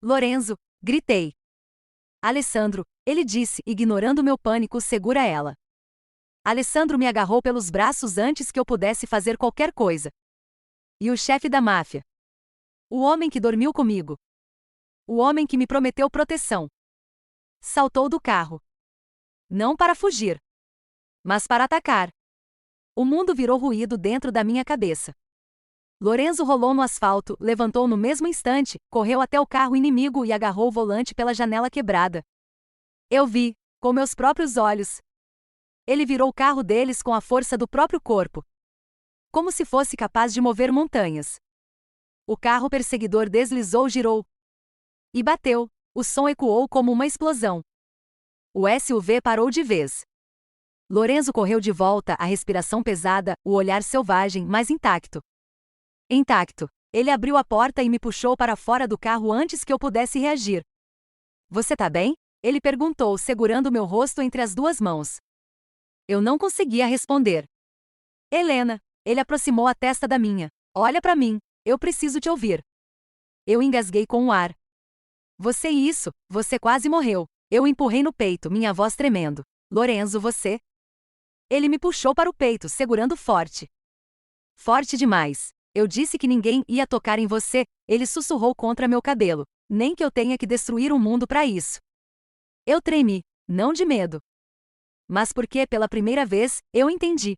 Lorenzo, gritei. Alessandro, ele disse, ignorando meu pânico, segura ela. Alessandro me agarrou pelos braços antes que eu pudesse fazer qualquer coisa. E o chefe da máfia. O homem que dormiu comigo. O homem que me prometeu proteção. Saltou do carro. Não para fugir. Mas para atacar. O mundo virou ruído dentro da minha cabeça. Lorenzo rolou no asfalto, levantou no mesmo instante, correu até o carro inimigo e agarrou o volante pela janela quebrada. Eu vi, com meus próprios olhos. Ele virou o carro deles com a força do próprio corpo. Como se fosse capaz de mover montanhas. O carro perseguidor deslizou, girou. E bateu. O som ecoou como uma explosão. O SUV parou de vez. Lorenzo correu de volta, a respiração pesada, o olhar selvagem, mas intacto. Intacto. Ele abriu a porta e me puxou para fora do carro antes que eu pudesse reagir. Você tá bem? Ele perguntou, segurando meu rosto entre as 2 mãos. Eu não conseguia responder. Helena. Ele aproximou a testa da minha. Olha para mim. Eu preciso te ouvir. Eu engasguei com o ar. Você quase morreu. Eu o empurrei no peito, minha voz tremendo. Lorenzo, você? Ele me puxou para o peito, segurando forte. Forte demais. Eu disse que ninguém ia tocar em você, ele sussurrou contra meu cabelo. Nem que eu tenha que destruir o mundo para isso. Eu tremi, não de medo, mas porque, pela primeira vez, eu entendi.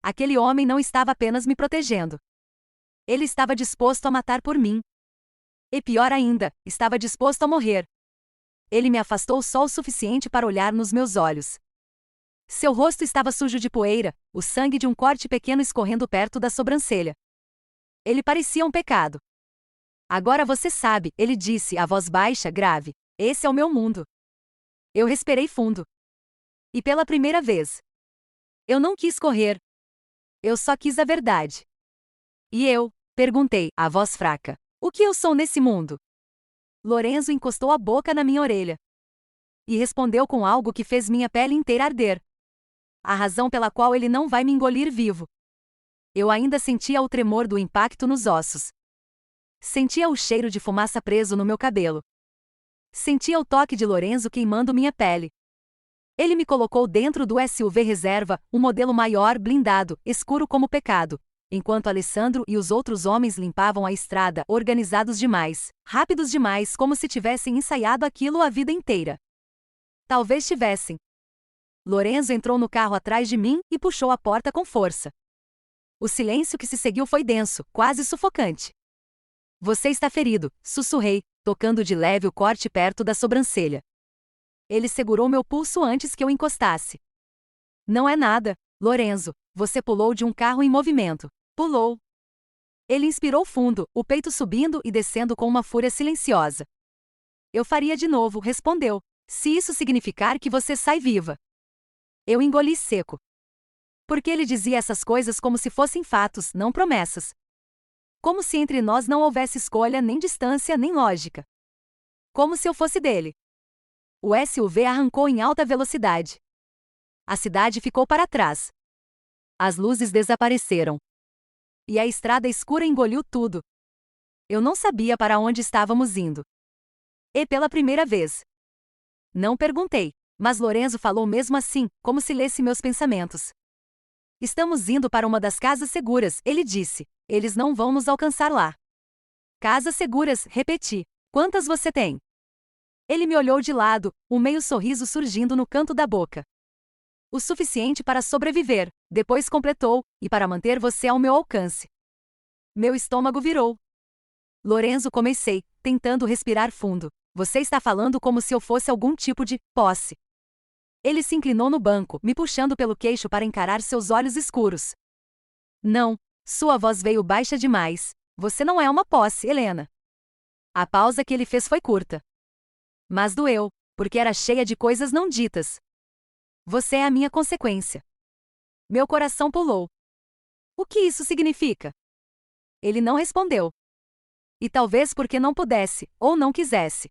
Aquele homem não estava apenas me protegendo. Ele estava disposto a matar por mim. E pior ainda, estava disposto a morrer. Ele me afastou só o suficiente para olhar nos meus olhos. Seu rosto estava sujo de poeira, o sangue de um corte pequeno escorrendo perto da sobrancelha. Ele parecia um pecado. Agora você sabe, ele disse, a voz baixa, grave. Esse é o meu mundo. Eu respirei fundo. E pela primeira vez, eu não quis correr. Eu só quis a verdade. E eu? Perguntei, a voz fraca. O que eu sou nesse mundo? Lorenzo encostou a boca na minha orelha. E respondeu com algo que fez minha pele inteira arder. A razão pela qual ele não vai me engolir vivo. Eu ainda sentia o tremor do impacto nos ossos. Sentia o cheiro de fumaça preso no meu cabelo. Sentia o toque de Lorenzo queimando minha pele. Ele me colocou dentro do SUV reserva, um modelo maior, blindado, escuro como pecado, enquanto Alessandro e os outros homens limpavam a estrada, organizados demais, rápidos demais, como se tivessem ensaiado aquilo a vida inteira. Talvez tivessem. Lorenzo entrou no carro atrás de mim e puxou a porta com força. O silêncio que se seguiu foi denso, quase sufocante. Você está ferido, sussurrei, tocando de leve o corte perto da sobrancelha. Ele segurou meu pulso antes que eu encostasse. Não é nada, Lorenzo, você pulou de um carro em movimento. Pulou. Ele inspirou fundo, o peito subindo e descendo com uma fúria silenciosa. Eu faria de novo, respondeu, se isso significar que você sai viva. Eu engoli seco. Porque ele dizia essas coisas como se fossem fatos, não promessas. Como se entre nós não houvesse escolha, nem distância, nem lógica. Como se eu fosse dele. O SUV arrancou em alta velocidade. A cidade ficou para trás. As luzes desapareceram. E a estrada escura engoliu tudo. Eu não sabia para onde estávamos indo. E pela primeira vez. Não perguntei, mas Lorenzo falou mesmo assim, como se lesse meus pensamentos. Estamos indo para uma das casas seguras, ele disse. Eles não vão nos alcançar lá. Casas seguras, repeti. Quantas você tem? Ele me olhou de lado, um meio sorriso surgindo no canto da boca. O suficiente para sobreviver, depois completou, e para manter você ao meu alcance. Meu estômago virou. Lorenzo, comecei, tentando respirar fundo. Você está falando como se eu fosse algum tipo de posse. Ele se inclinou no banco, me puxando pelo queixo para encarar seus olhos escuros. Não. Sua voz veio baixa demais. Você não é uma posse, Helena. A pausa que ele fez foi curta. Mas doeu, porque era cheia de coisas não ditas. Você é a minha consequência. Meu coração pulou. O que isso significa? Ele não respondeu. E talvez porque não pudesse, ou não quisesse.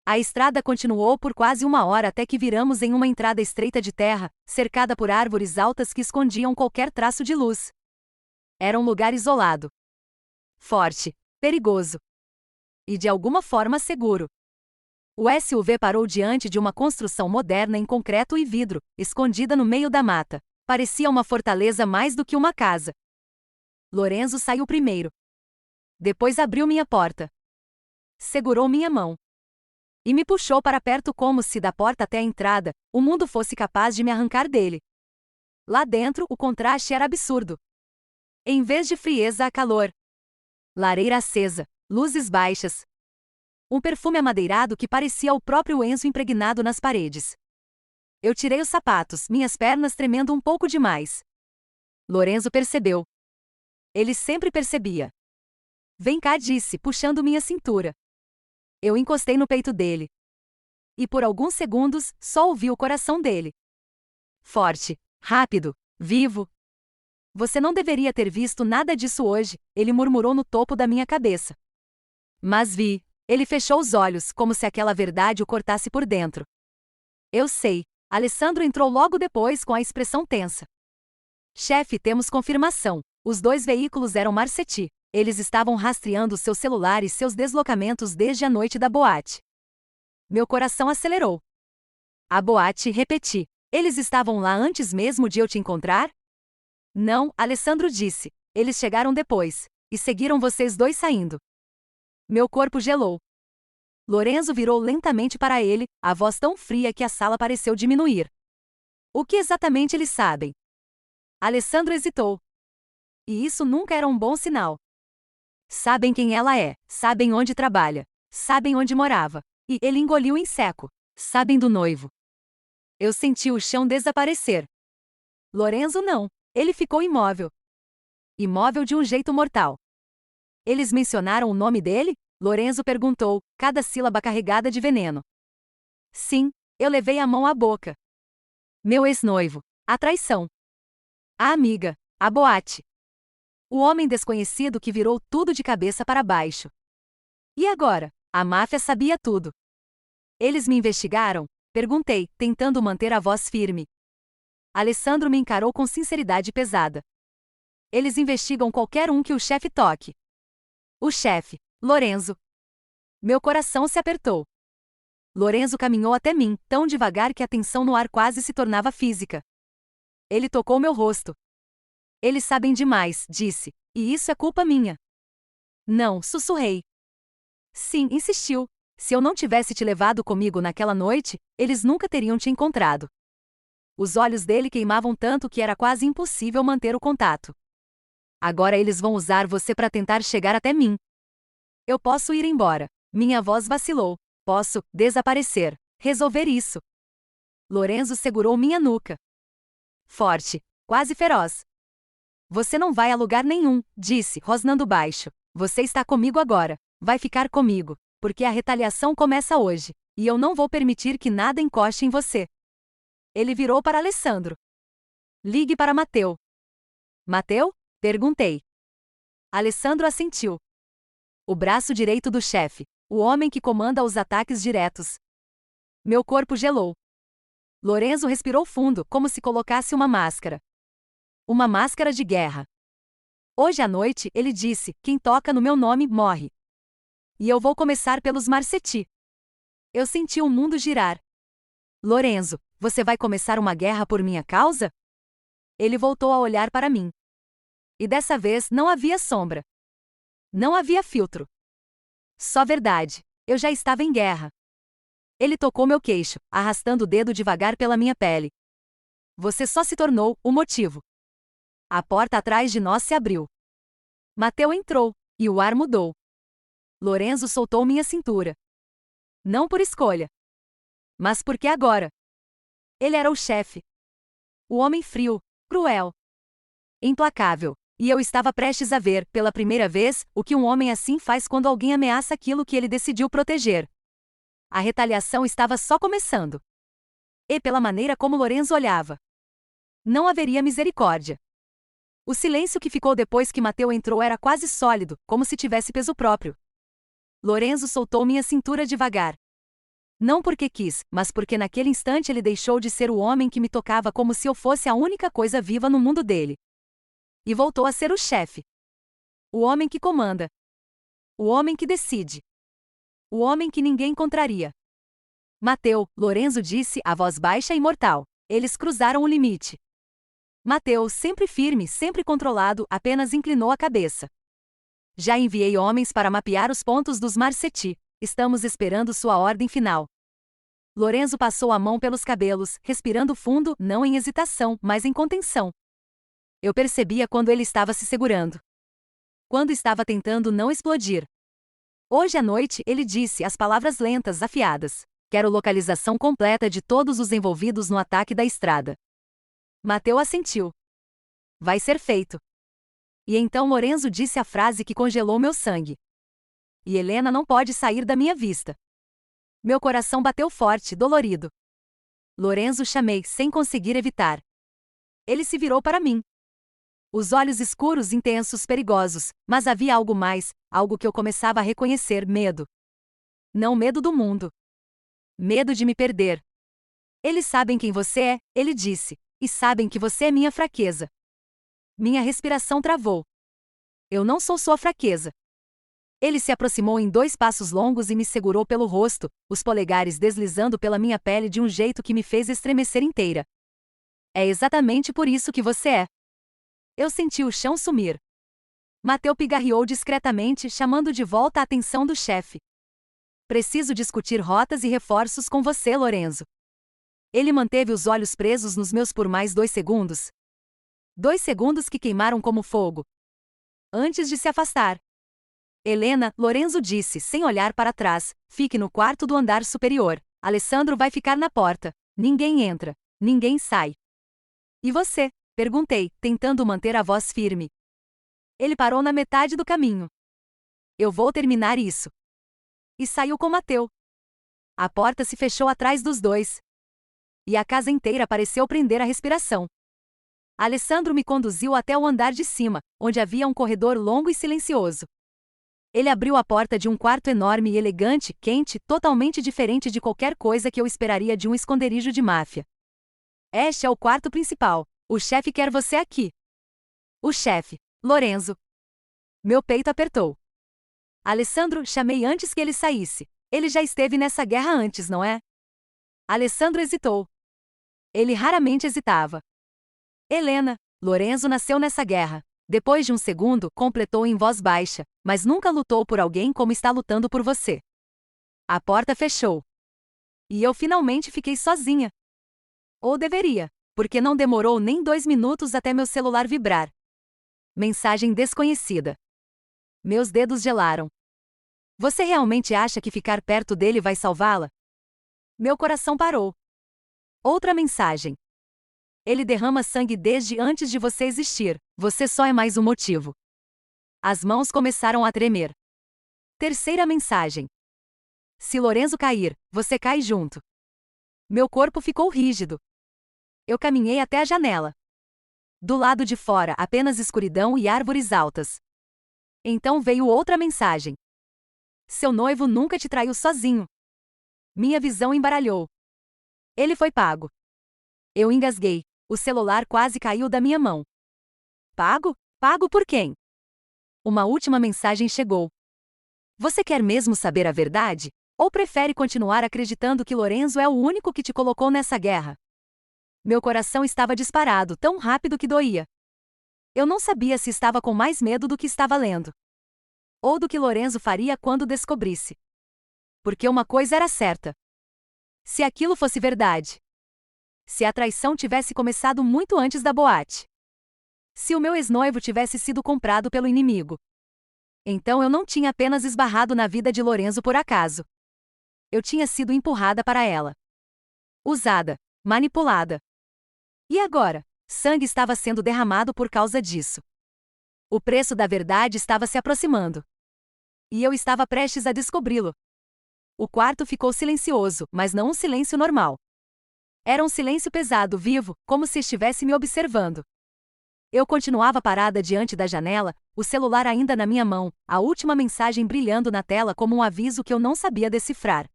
A estrada continuou por quase 1 hora até que viramos em uma entrada estreita de terra, cercada por árvores altas que escondiam qualquer traço de luz. Era um lugar isolado. Forte. Perigoso. E de alguma forma seguro. O SUV parou diante de uma construção moderna em concreto e vidro, escondida no meio da mata. Parecia uma fortaleza mais do que uma casa. Lorenzo saiu primeiro. Depois abriu minha porta. Segurou minha mão. E me puxou para perto como se da porta até a entrada, o mundo fosse capaz de me arrancar dele. Lá dentro, o contraste era absurdo. Em vez de frieza, a calor. Lareira acesa, luzes baixas. Um perfume amadeirado que parecia o próprio Enzo impregnado nas paredes. Eu tirei os sapatos, minhas pernas tremendo um pouco demais. Lorenzo percebeu. Ele sempre percebia. Vem cá, disse, puxando minha cintura. Eu encostei no peito dele. E por alguns segundos, só ouvi o coração dele. Forte, rápido, vivo. Você não deveria ter visto nada disso hoje, ele murmurou no topo da minha cabeça. Mas vi. Ele fechou os olhos, como se aquela verdade o cortasse por dentro. Eu sei. Alessandro entrou logo depois com a expressão tensa. Chefe, temos confirmação. Os 2 veículos eram Marcetti. Eles estavam rastreando seus celulares e seus deslocamentos desde a noite da boate. Meu coração acelerou. A boate, repeti. Eles estavam lá antes mesmo de eu te encontrar? Não, Alessandro disse. Eles chegaram depois. E seguiram vocês dois saindo. Meu corpo gelou. Lorenzo virou lentamente para ele, a voz tão fria que a sala pareceu diminuir. O que exatamente eles sabem? Alessandro hesitou. E isso nunca era um bom sinal. Sabem quem ela é, sabem onde trabalha, sabem onde morava. E ele engoliu em seco. Sabem do noivo. Eu senti o chão desaparecer. Lorenzo não. Ele ficou imóvel. Imóvel de um jeito mortal. Eles mencionaram o nome dele? Lorenzo perguntou, cada sílaba carregada de veneno. Sim, eu levei a mão à boca. Meu ex-noivo. A traição. A amiga. A boate. O homem desconhecido que virou tudo de cabeça para baixo. E agora? A máfia sabia tudo. Eles me investigaram? Perguntei, tentando manter a voz firme. Alessandro me encarou com sinceridade pesada. Eles investigam qualquer um que o chefe toque. O chefe, Lorenzo. Meu coração se apertou. Lorenzo caminhou até mim, tão devagar que a tensão no ar quase se tornava física. Ele tocou meu rosto. Eles sabem demais, disse, e isso é culpa minha. Não, sussurrei. Sim, insistiu. Se eu não tivesse te levado comigo naquela noite, eles nunca teriam te encontrado. Os olhos dele queimavam tanto que era quase impossível manter o contato. Agora eles vão usar você para tentar chegar até mim. Eu posso ir embora. Minha voz vacilou. Posso desaparecer. Resolver isso. Lorenzo segurou minha nuca. Forte, quase feroz. Você não vai a lugar nenhum, disse, rosnando baixo. Você está comigo agora. Vai ficar comigo, porque a retaliação começa hoje, e eu não vou permitir que nada encoste em você. Ele virou para Alessandro. Ligue para Mateu. Mateu? Perguntei. Alessandro assentiu. O braço direito do chefe, o homem que comanda os ataques diretos. Meu corpo gelou. Lorenzo respirou fundo, como se colocasse uma máscara. Uma máscara de guerra. Hoje à noite, ele disse, quem toca no meu nome morre. E eu vou começar pelos Marcetti. Eu senti o mundo girar. Lorenzo, você vai começar uma guerra por minha causa? Ele voltou a olhar para mim. E dessa vez não havia sombra. Não havia filtro. Só verdade. Eu já estava em guerra. Ele tocou meu queixo, arrastando o dedo devagar pela minha pele. Você só se tornou o motivo. A porta atrás de nós se abriu. Mateu entrou, e o ar mudou. Lorenzo soltou minha cintura. Não por escolha. Mas porque agora. Ele era o chefe. O homem frio, cruel. Implacável. E eu estava prestes a ver, pela primeira vez, o que um homem assim faz quando alguém ameaça aquilo que ele decidiu proteger. A retaliação estava só começando. E pela maneira como Lorenzo olhava. Não haveria misericórdia. O silêncio que ficou depois que Mateu entrou era quase sólido, como se tivesse peso próprio. Lorenzo soltou minha cintura devagar. Não porque quis, mas porque naquele instante ele deixou de ser o homem que me tocava como se eu fosse a única coisa viva no mundo dele. E voltou a ser o chefe. O homem que comanda. O homem que decide. O homem que ninguém encontraria. Mateu, Lorenzo disse, a voz baixa e mortal. Eles cruzaram o limite. Mateu, sempre firme, sempre controlado, apenas inclinou a cabeça. Já enviei homens para mapear os pontos dos Marcetti. Estamos esperando sua ordem final. Lorenzo passou a mão pelos cabelos, respirando fundo, não em hesitação, mas em contenção. Eu percebia quando ele estava se segurando. Quando estava tentando não explodir. Hoje à noite, ele disse as palavras lentas, afiadas. Quero localização completa de todos os envolvidos no ataque da estrada. Mateu assentiu. Vai ser feito. E então Lorenzo disse a frase que congelou meu sangue. E Helena não pode sair da minha vista. Meu coração bateu forte, dolorido. Lorenzo chamei, sem conseguir evitar. Ele se virou para mim. Os olhos escuros, intensos, perigosos, mas havia algo mais, algo que eu começava a reconhecer, medo. Não medo do mundo. Medo de me perder. Eles sabem quem você é, ele disse, e sabem que você é minha fraqueza. Minha respiração travou. Eu não sou sua fraqueza. Ele se aproximou em 2 passos longos e me segurou pelo rosto, os polegares deslizando pela minha pele de um jeito que me fez estremecer inteira. É exatamente por isso que você é. Eu senti o chão sumir. Mateu pigarreou discretamente, chamando de volta a atenção do chefe. Preciso discutir rotas e reforços com você, Lorenzo. Ele manteve os olhos presos nos meus por mais 2 segundos. 2 segundos que queimaram como fogo. Antes de se afastar. Helena, Lorenzo disse, sem olhar para trás, fique no quarto do andar superior. Alessandro vai ficar na porta. Ninguém entra. Ninguém sai. E você? Perguntei, tentando manter a voz firme. Ele parou na metade do caminho. Eu vou terminar isso. E saiu com Mateu. A porta se fechou atrás dos dois. E a casa inteira pareceu prender a respiração. Alessandro me conduziu até o andar de cima, onde havia um corredor longo e silencioso. Ele abriu a porta de um quarto enorme e elegante, quente, totalmente diferente de qualquer coisa que eu esperaria de um esconderijo de máfia. Este é o quarto principal. O chefe quer você aqui. O chefe. Lorenzo. Meu peito apertou. Alessandro, chamei antes que ele saísse. Ele já esteve nessa guerra antes, não é? Alessandro hesitou. Ele raramente hesitava. Helena, Lorenzo nasceu nessa guerra. Depois de um segundo, completou em voz baixa, mas nunca lutou por alguém como está lutando por você. A porta fechou. E eu finalmente fiquei sozinha. Ou deveria, porque não demorou nem 2 minutos até meu celular vibrar. Mensagem desconhecida. Meus dedos gelaram. Você realmente acha que ficar perto dele vai salvá-la? Meu coração parou. Outra mensagem. Ele derrama sangue desde antes de você existir. Você só é mais um motivo. As mãos começaram a tremer. Terceira mensagem. Se Lorenzo cair, você cai junto. Meu corpo ficou rígido. Eu caminhei até a janela. Do lado de fora, apenas escuridão e árvores altas. Então veio outra mensagem. Seu noivo nunca te traiu sozinho. Minha visão embaralhou. Ele foi pago. Eu engasguei. O celular quase caiu da minha mão. Pago? Pago por quem? Uma última mensagem chegou. Você quer mesmo saber a verdade? Ou prefere continuar acreditando que Lorenzo é o único que te colocou nessa guerra? Meu coração estava disparado, tão rápido que doía. Eu não sabia se estava com mais medo do que estava lendo. Ou do que Lorenzo faria quando descobrisse. Porque uma coisa era certa. Se aquilo fosse verdade. Se a traição tivesse começado muito antes da boate. Se o meu ex-noivo tivesse sido comprado pelo inimigo. Então eu não tinha apenas esbarrado na vida de Lorenzo por acaso. Eu tinha sido empurrada para ela. Usada. Manipulada. E agora? Sangue estava sendo derramado por causa disso. O preço da verdade estava se aproximando. E eu estava prestes a descobri-lo. O quarto ficou silencioso, mas não um silêncio normal. Era um silêncio pesado, vivo, como se estivesse me observando. Eu continuava parada diante da janela, o celular ainda na minha mão, a última mensagem brilhando na tela como um aviso que eu não sabia decifrar.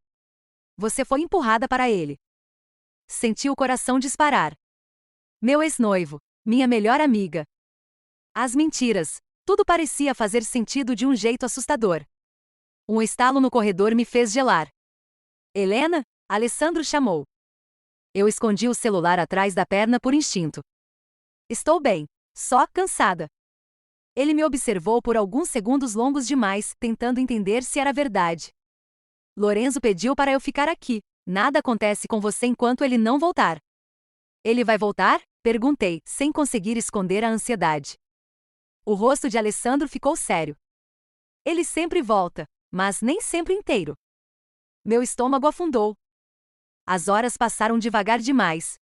Você foi empurrada para ele. Senti o coração disparar. Meu ex-noivo. Minha melhor amiga. As mentiras. Tudo parecia fazer sentido de um jeito assustador. Um estalo no corredor me fez gelar. Helena? Alessandro chamou. Eu escondi o celular atrás da perna por instinto. Estou bem. Só cansada. Ele me observou por alguns segundos longos demais, tentando entender se era verdade. Lorenzo pediu para eu ficar aqui. Nada acontece com você enquanto ele não voltar. Ele vai voltar? Perguntei, sem conseguir esconder a ansiedade. O rosto de Alessandro ficou sério. Ele sempre volta, mas nem sempre inteiro. Meu estômago afundou. As horas passaram devagar demais.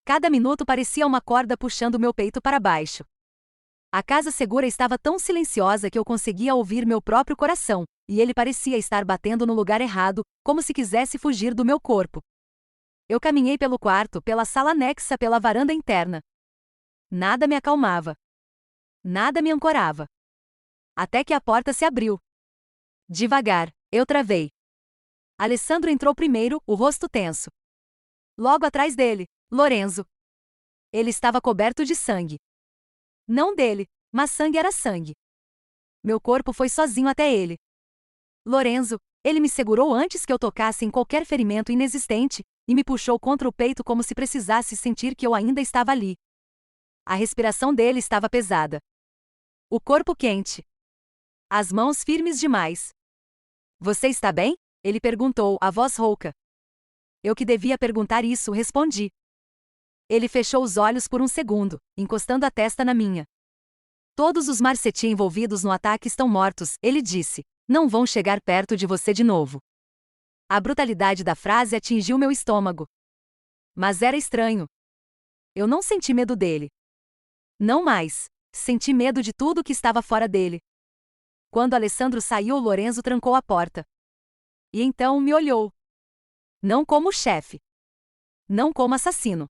Cada minuto parecia uma corda puxando meu peito para baixo. A casa segura estava tão silenciosa que eu conseguia ouvir meu próprio coração, e ele parecia estar batendo no lugar errado, como se quisesse fugir do meu corpo. Eu caminhei pelo quarto, pela sala anexa, pela varanda interna. Nada me acalmava. Nada me ancorava. Até que a porta se abriu. Devagar, eu travei. Alessandro entrou primeiro, o rosto tenso. Logo atrás dele, Lorenzo. Ele estava coberto de sangue. Não dele, mas sangue era sangue. Meu corpo foi sozinho até ele. Lorenzo, ele me segurou antes que eu tocasse em qualquer ferimento inexistente, e me puxou contra o peito como se precisasse sentir que eu ainda estava ali. A respiração dele estava pesada. O corpo quente. As mãos firmes demais. Você está bem? Ele perguntou, a voz rouca. Eu que devia perguntar isso, respondi. Ele fechou os olhos por um segundo, encostando a testa na minha. Todos os Marcetti envolvidos no ataque estão mortos, ele disse. Não vão chegar perto de você de novo. A brutalidade da frase atingiu meu estômago. Mas era estranho. Eu não senti medo dele. Não mais. Senti medo de tudo que estava fora dele. Quando Alessandro saiu, Lorenzo trancou a porta. E então me olhou. Não como chefe. Não como assassino.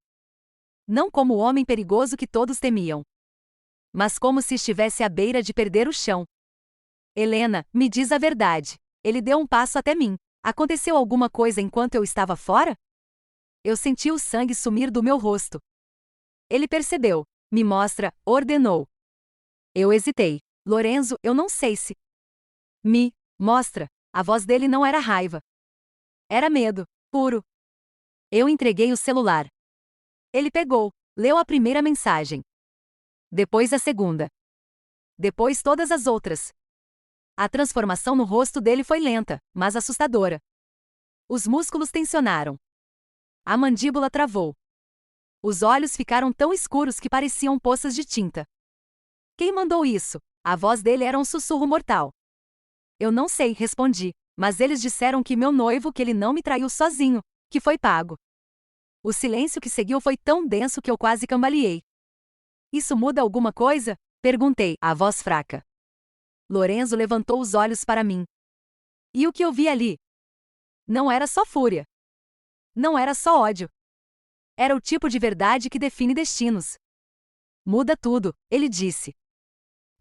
Não como o homem perigoso que todos temiam. Mas como se estivesse à beira de perder o chão. Helena, me diz a verdade. Ele deu um passo até mim. Aconteceu alguma coisa enquanto eu estava fora? Eu senti o sangue sumir do meu rosto. Ele percebeu. Me mostra, ordenou. Eu hesitei. Lorenzo, eu não sei se. Me mostra. A voz dele não era raiva. Era medo, puro. Eu entreguei o celular. Ele pegou, leu a primeira mensagem. Depois a segunda. Depois todas as outras. A transformação no rosto dele foi lenta, mas assustadora. Os músculos tensionaram. A mandíbula travou. Os olhos ficaram tão escuros que pareciam poças de tinta. Quem mandou isso? A voz dele era um sussurro mortal. Eu não sei, respondi, mas eles disseram que meu noivo, que ele não me traiu sozinho, que foi pago. O silêncio que seguiu foi tão denso que eu quase cambaleei. Isso muda alguma coisa? Perguntei, a voz fraca. Lorenzo levantou os olhos para mim. E o que eu vi ali? Não era só fúria. Não era só ódio. Era o tipo de verdade que define destinos. Muda tudo, ele disse.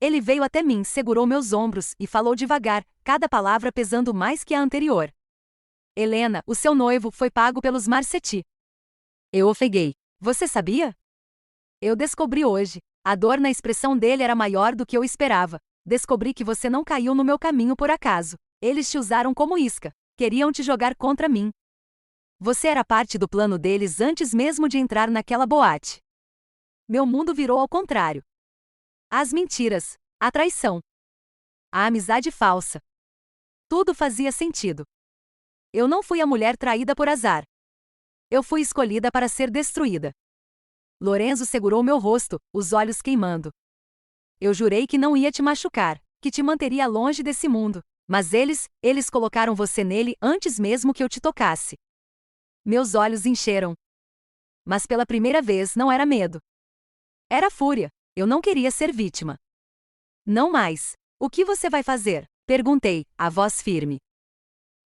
Ele veio até mim, segurou meus ombros e falou devagar, cada palavra pesando mais que a anterior. Helena, o seu noivo foi pago pelos Marcetti. Eu ofeguei. Você sabia? Eu descobri hoje. A dor na expressão dele era maior do que eu esperava. Descobri que você não caiu no meu caminho por acaso. Eles te usaram como isca. Queriam te jogar contra mim. Você era parte do plano deles antes mesmo de entrar naquela boate. Meu mundo virou ao contrário. As mentiras, a traição, a amizade falsa. Tudo fazia sentido. Eu não fui a mulher traída por azar. Eu fui escolhida para ser destruída. Lorenzo segurou meu rosto, os olhos queimando. Eu jurei que não ia te machucar, que te manteria longe desse mundo, mas eles colocaram você nele antes mesmo que eu te tocasse. Meus olhos encheram. Mas pela primeira vez não era medo. Era fúria. Eu não queria ser vítima. Não mais. O que você vai fazer? Perguntei, a voz firme.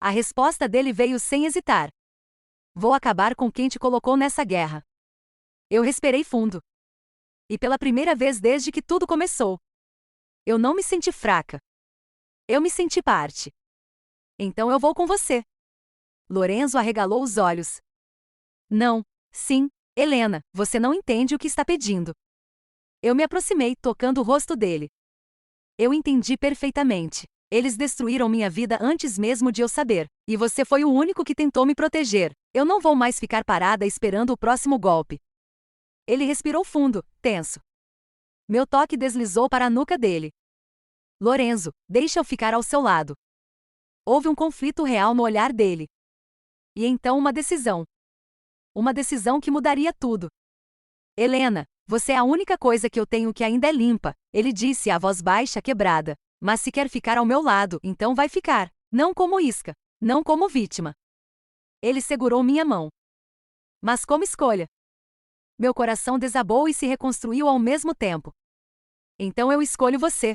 A resposta dele veio sem hesitar. Vou acabar com quem te colocou nessa guerra. Eu respirei fundo. E pela primeira vez desde que tudo começou. Eu não me senti fraca. Eu me senti parte. Então eu vou com você. Lorenzo arregalou os olhos. Não, sim, Helena, você não entende o que está pedindo. Eu me aproximei, tocando o rosto dele. Eu entendi perfeitamente. Eles destruíram minha vida antes mesmo de eu saber, e você foi o único que tentou me proteger. Eu não vou mais ficar parada esperando o próximo golpe. Ele respirou fundo, tenso. Meu toque deslizou para a nuca dele. Lorenzo, deixa eu ficar ao seu lado. Houve um conflito real no olhar dele. E então uma decisão. Uma decisão que mudaria tudo. Helena, você é a única coisa que eu tenho que ainda é limpa, ele disse a voz baixa quebrada. Mas se quer ficar ao meu lado, então vai ficar. Não como isca. Não como vítima. Ele segurou minha mão. Mas como escolha. Meu coração desabou e se reconstruiu ao mesmo tempo. Então eu escolho você.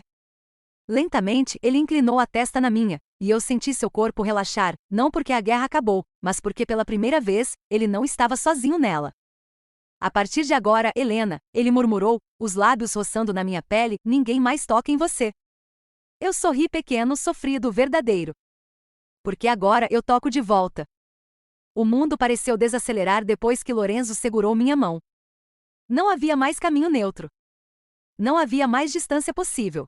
Lentamente, ele inclinou a testa na minha, e eu senti seu corpo relaxar, não porque a guerra acabou, mas porque pela primeira vez, ele não estava sozinho nela. A partir de agora, Helena, ele murmurou, os lábios roçando na minha pele, ninguém mais toca em você. Eu sorri pequeno, sofrido, verdadeiro. Porque agora eu toco de volta. O mundo pareceu desacelerar depois que Lorenzo segurou minha mão. Não havia mais caminho neutro. Não havia mais distância possível.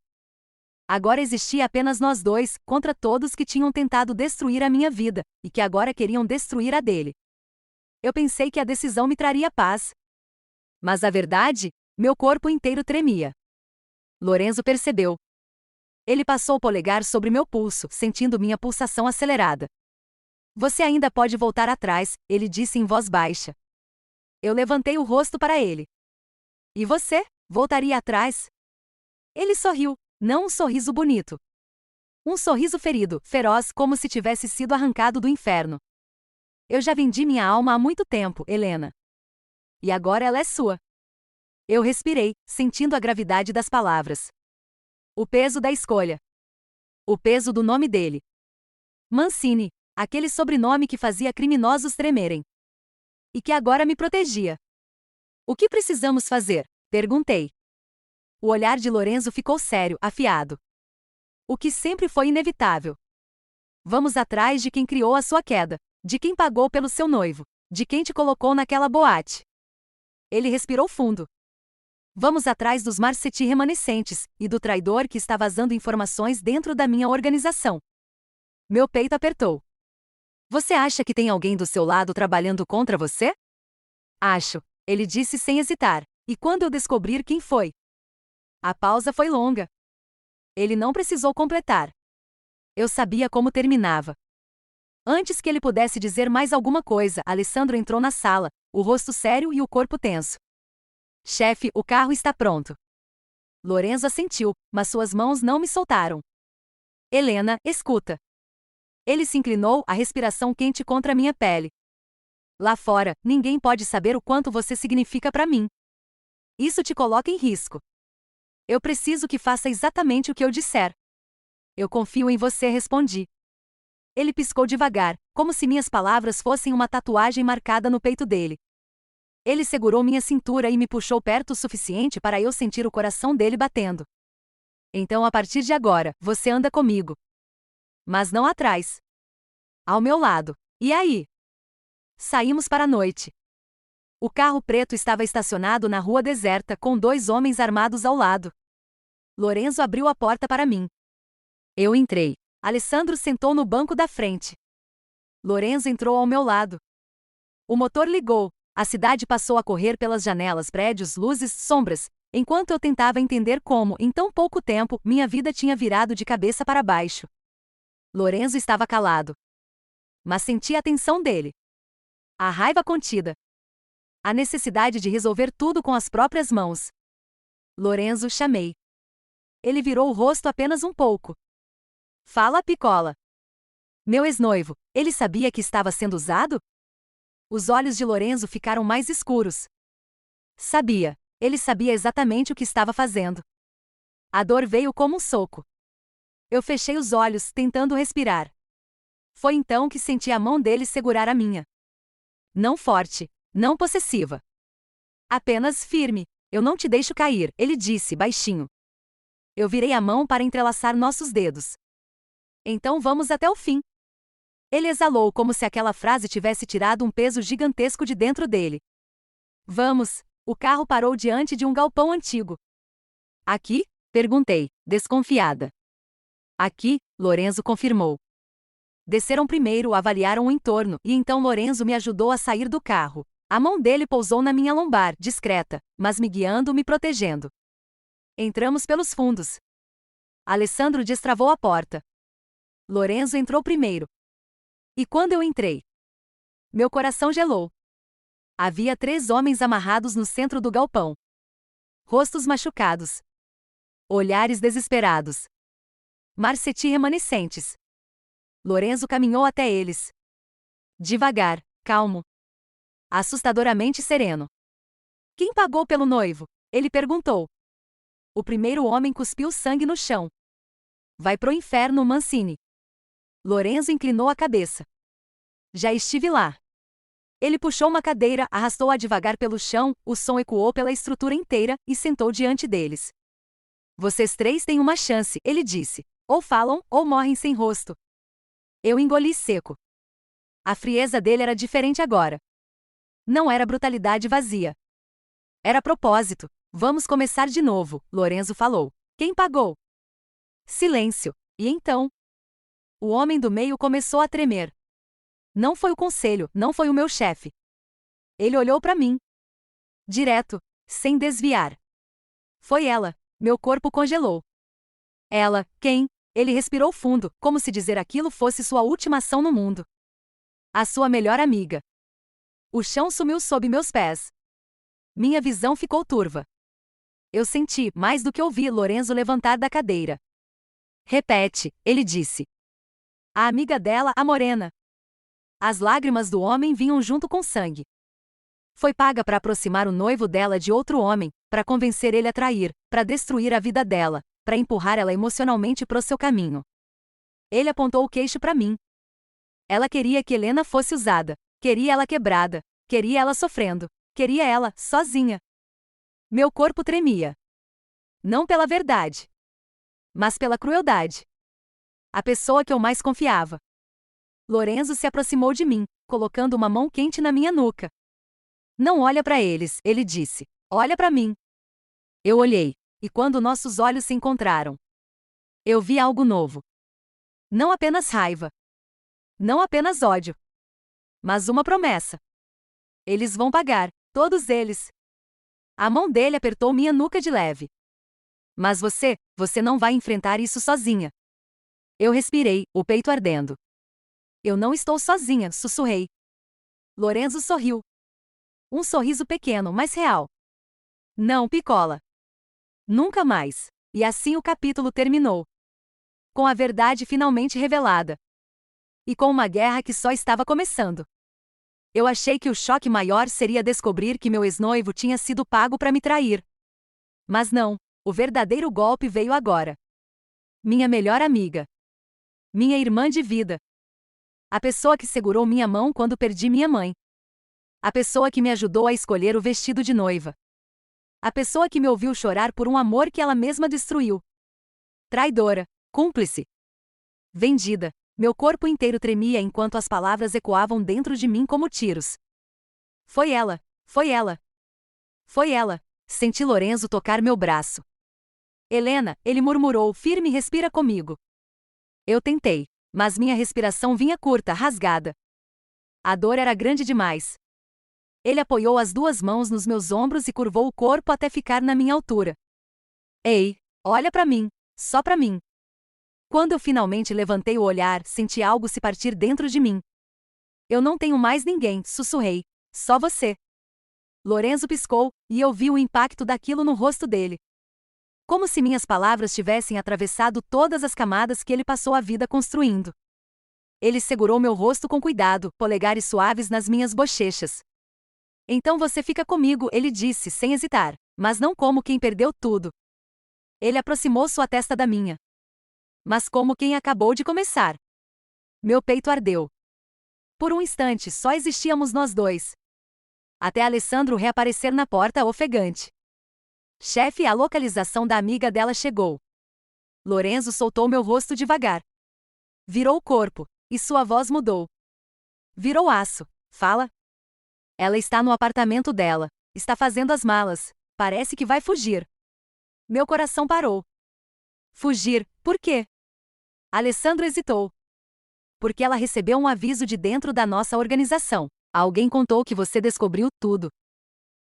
Agora existia apenas nós dois, contra todos que tinham tentado destruir a minha vida, e que agora queriam destruir a dele. Eu pensei que a decisão me traria paz. Mas a verdade, meu corpo inteiro tremia. Lorenzo percebeu. Ele passou o polegar sobre meu pulso, sentindo minha pulsação acelerada. Você ainda pode voltar atrás, ele disse em voz baixa. Eu levantei o rosto para ele. E você? Voltaria atrás? Ele sorriu, não um sorriso bonito. Um sorriso ferido, feroz, como se tivesse sido arrancado do inferno. Eu já vendi minha alma há muito tempo, Helena. E agora ela é sua. Eu respirei, sentindo a gravidade das palavras. O peso da escolha. O peso do nome dele. Mancini, aquele sobrenome que fazia criminosos tremerem. E que agora me protegia. O que precisamos fazer? Perguntei. O olhar de Lorenzo ficou sério, afiado. O que sempre foi inevitável. Vamos atrás de quem criou a sua queda, de quem pagou pelo seu noivo, de quem te colocou naquela boate. Ele respirou fundo. Vamos atrás dos Marcetti remanescentes e do traidor que está vazando informações dentro da minha organização. Meu peito apertou. Você acha que tem alguém do seu lado trabalhando contra você? Acho, ele disse sem hesitar. E quando eu descobrir quem foi? A pausa foi longa. Ele não precisou completar. Eu sabia como terminava. Antes que ele pudesse dizer mais alguma coisa, Alessandro entrou na sala, o rosto sério e o corpo tenso. Chefe, o carro está pronto. Lorenzo assentiu, mas suas mãos não me soltaram. Helena, escuta. Ele se inclinou, a respiração quente contra minha pele. Lá fora, ninguém pode saber o quanto você significa para mim. Isso te coloca em risco. Eu preciso que faça exatamente o que eu disser. Eu confio em você, respondi. Ele piscou devagar, como se minhas palavras fossem uma tatuagem marcada no peito dele. Ele segurou minha cintura e me puxou perto o suficiente para eu sentir o coração dele batendo. Então, a partir de agora, você anda comigo. Mas não atrás. Ao meu lado. E aí? Saímos para a noite. O carro preto estava estacionado na rua deserta com 2 homens armados ao lado. Lorenzo abriu a porta para mim. Eu entrei. Alessandro sentou no banco da frente. Lorenzo entrou ao meu lado. O motor ligou. A cidade passou a correr pelas janelas, prédios, luzes, sombras, enquanto eu tentava entender como, em tão pouco tempo, minha vida tinha virado de cabeça para baixo. Lorenzo estava calado. Mas senti a tensão dele. A raiva contida. A necessidade de resolver tudo com as próprias mãos. Lorenzo, chamei. Ele virou o rosto apenas um pouco. Fala, Picola. Meu ex-noivo, ele sabia que estava sendo usado? Os olhos de Lorenzo ficaram mais escuros. Sabia. Ele sabia exatamente o que estava fazendo. A dor veio como um soco. Eu fechei os olhos, tentando respirar. Foi então que senti a mão dele segurar a minha. Não forte, não possessiva. Apenas firme. Eu não te deixo cair, ele disse, baixinho. Eu virei a mão para entrelaçar nossos dedos. Então vamos até o fim. Ele exalou como se aquela frase tivesse tirado um peso gigantesco de dentro dele. Vamos. O carro parou diante de um galpão antigo. Aqui? Perguntei, desconfiada. Aqui, Lorenzo confirmou. Desceram primeiro, avaliaram o entorno, e então Lorenzo me ajudou a sair do carro. A mão dele pousou na minha lombar, discreta, mas me guiando, me protegendo. Entramos pelos fundos. Alessandro destravou a porta. Lorenzo entrou primeiro. E quando eu entrei, meu coração gelou. Havia 3 homens amarrados no centro do galpão. Rostos machucados. Olhares desesperados. Marcetti remanescentes. Lorenzo caminhou até eles. Devagar, calmo. Assustadoramente sereno. Quem pagou pelo noivo? Ele perguntou. O primeiro homem cuspiu sangue no chão. Vai pro inferno, Mancini. Lorenzo inclinou a cabeça. Já estive lá. Ele puxou uma cadeira, arrastou-a devagar pelo chão, o som ecoou pela estrutura inteira, e sentou diante deles. Vocês 3 têm uma chance, ele disse. Ou falam, ou morrem sem rosto. Eu engoli seco. A frieza dele era diferente agora. Não era brutalidade vazia. Era propósito. Vamos começar de novo, Lorenzo falou. Quem pagou? Silêncio. E então? O homem do meio começou a tremer. Não foi o conselho, não foi o meu chefe. Ele olhou para mim. Direto, sem desviar. Foi ela. Meu corpo congelou. Ela, quem? Ele respirou fundo, como se dizer aquilo fosse sua última ação no mundo. A sua melhor amiga. O chão sumiu sob meus pés. Minha visão ficou turva. Eu senti, mais do que ouvi, Lorenzo levantar da cadeira. Repete, ele disse. A amiga dela, a morena. As lágrimas do homem vinham junto com sangue. Foi paga para aproximar o noivo dela de outro homem, para convencer ele a trair, para destruir a vida dela, para empurrar ela emocionalmente pro seu caminho. Ele apontou o queixo para mim. Ela queria que Helena fosse usada, queria ela quebrada, queria ela sofrendo, queria ela, sozinha. Meu corpo tremia. Não pela verdade, mas pela crueldade. A pessoa que eu mais confiava. Lorenzo se aproximou de mim, colocando uma mão quente na minha nuca. Não olha para eles, ele disse. Olha para mim. Eu olhei, e quando nossos olhos se encontraram, eu vi algo novo. Não apenas raiva. Não apenas ódio. Mas uma promessa. Eles vão pagar, todos eles. A mão dele apertou minha nuca de leve. Mas você não vai enfrentar isso sozinha. Eu respirei, o peito ardendo. Eu não estou sozinha, sussurrei. Lorenzo sorriu. Um sorriso pequeno, mas real. Não, Piccola. Nunca mais. E assim o capítulo terminou. Com a verdade finalmente revelada. E com uma guerra que só estava começando. Eu achei que o choque maior seria descobrir que meu ex-noivo tinha sido pago para me trair. Mas não, o verdadeiro golpe veio agora. Minha melhor amiga. Minha irmã de vida. A pessoa que segurou minha mão quando perdi minha mãe. A pessoa que me ajudou a escolher o vestido de noiva. A pessoa que me ouviu chorar por um amor que ela mesma destruiu. Traidora, cúmplice. Vendida. Meu corpo inteiro tremia enquanto as palavras ecoavam dentro de mim como tiros. Foi ela, foi ela. Foi ela. Senti Lorenzo tocar meu braço. Helena, ele murmurou, firme, respira comigo. Eu tentei, mas minha respiração vinha curta, rasgada. A dor era grande demais. Ele apoiou as duas mãos nos meus ombros e curvou o corpo até ficar na minha altura. Ei, olha para mim, só para mim. Quando eu finalmente levantei o olhar, senti algo se partir dentro de mim. Eu não tenho mais ninguém, sussurrei. Só você. Lorenzo piscou, e eu vi o impacto daquilo no rosto dele. Como se minhas palavras tivessem atravessado todas as camadas que ele passou a vida construindo. Ele segurou meu rosto com cuidado, polegares suaves nas minhas bochechas. Então você fica comigo, ele disse, sem hesitar, mas não como quem perdeu tudo. Ele aproximou sua testa da minha. Mas como quem acabou de começar. Meu peito ardeu. Por um instante, só existíamos nós dois. Até Alessandro reaparecer na porta ofegante. Chefe, a localização da amiga dela chegou. Lorenzo soltou meu rosto devagar. Virou o corpo, e sua voz mudou. Virou aço. Fala. Ela está no apartamento dela. Está fazendo as malas. Parece que vai fugir. Meu coração parou. Fugir, por quê? Alessandro hesitou. Porque ela recebeu um aviso de dentro da nossa organização. Alguém contou que você descobriu tudo.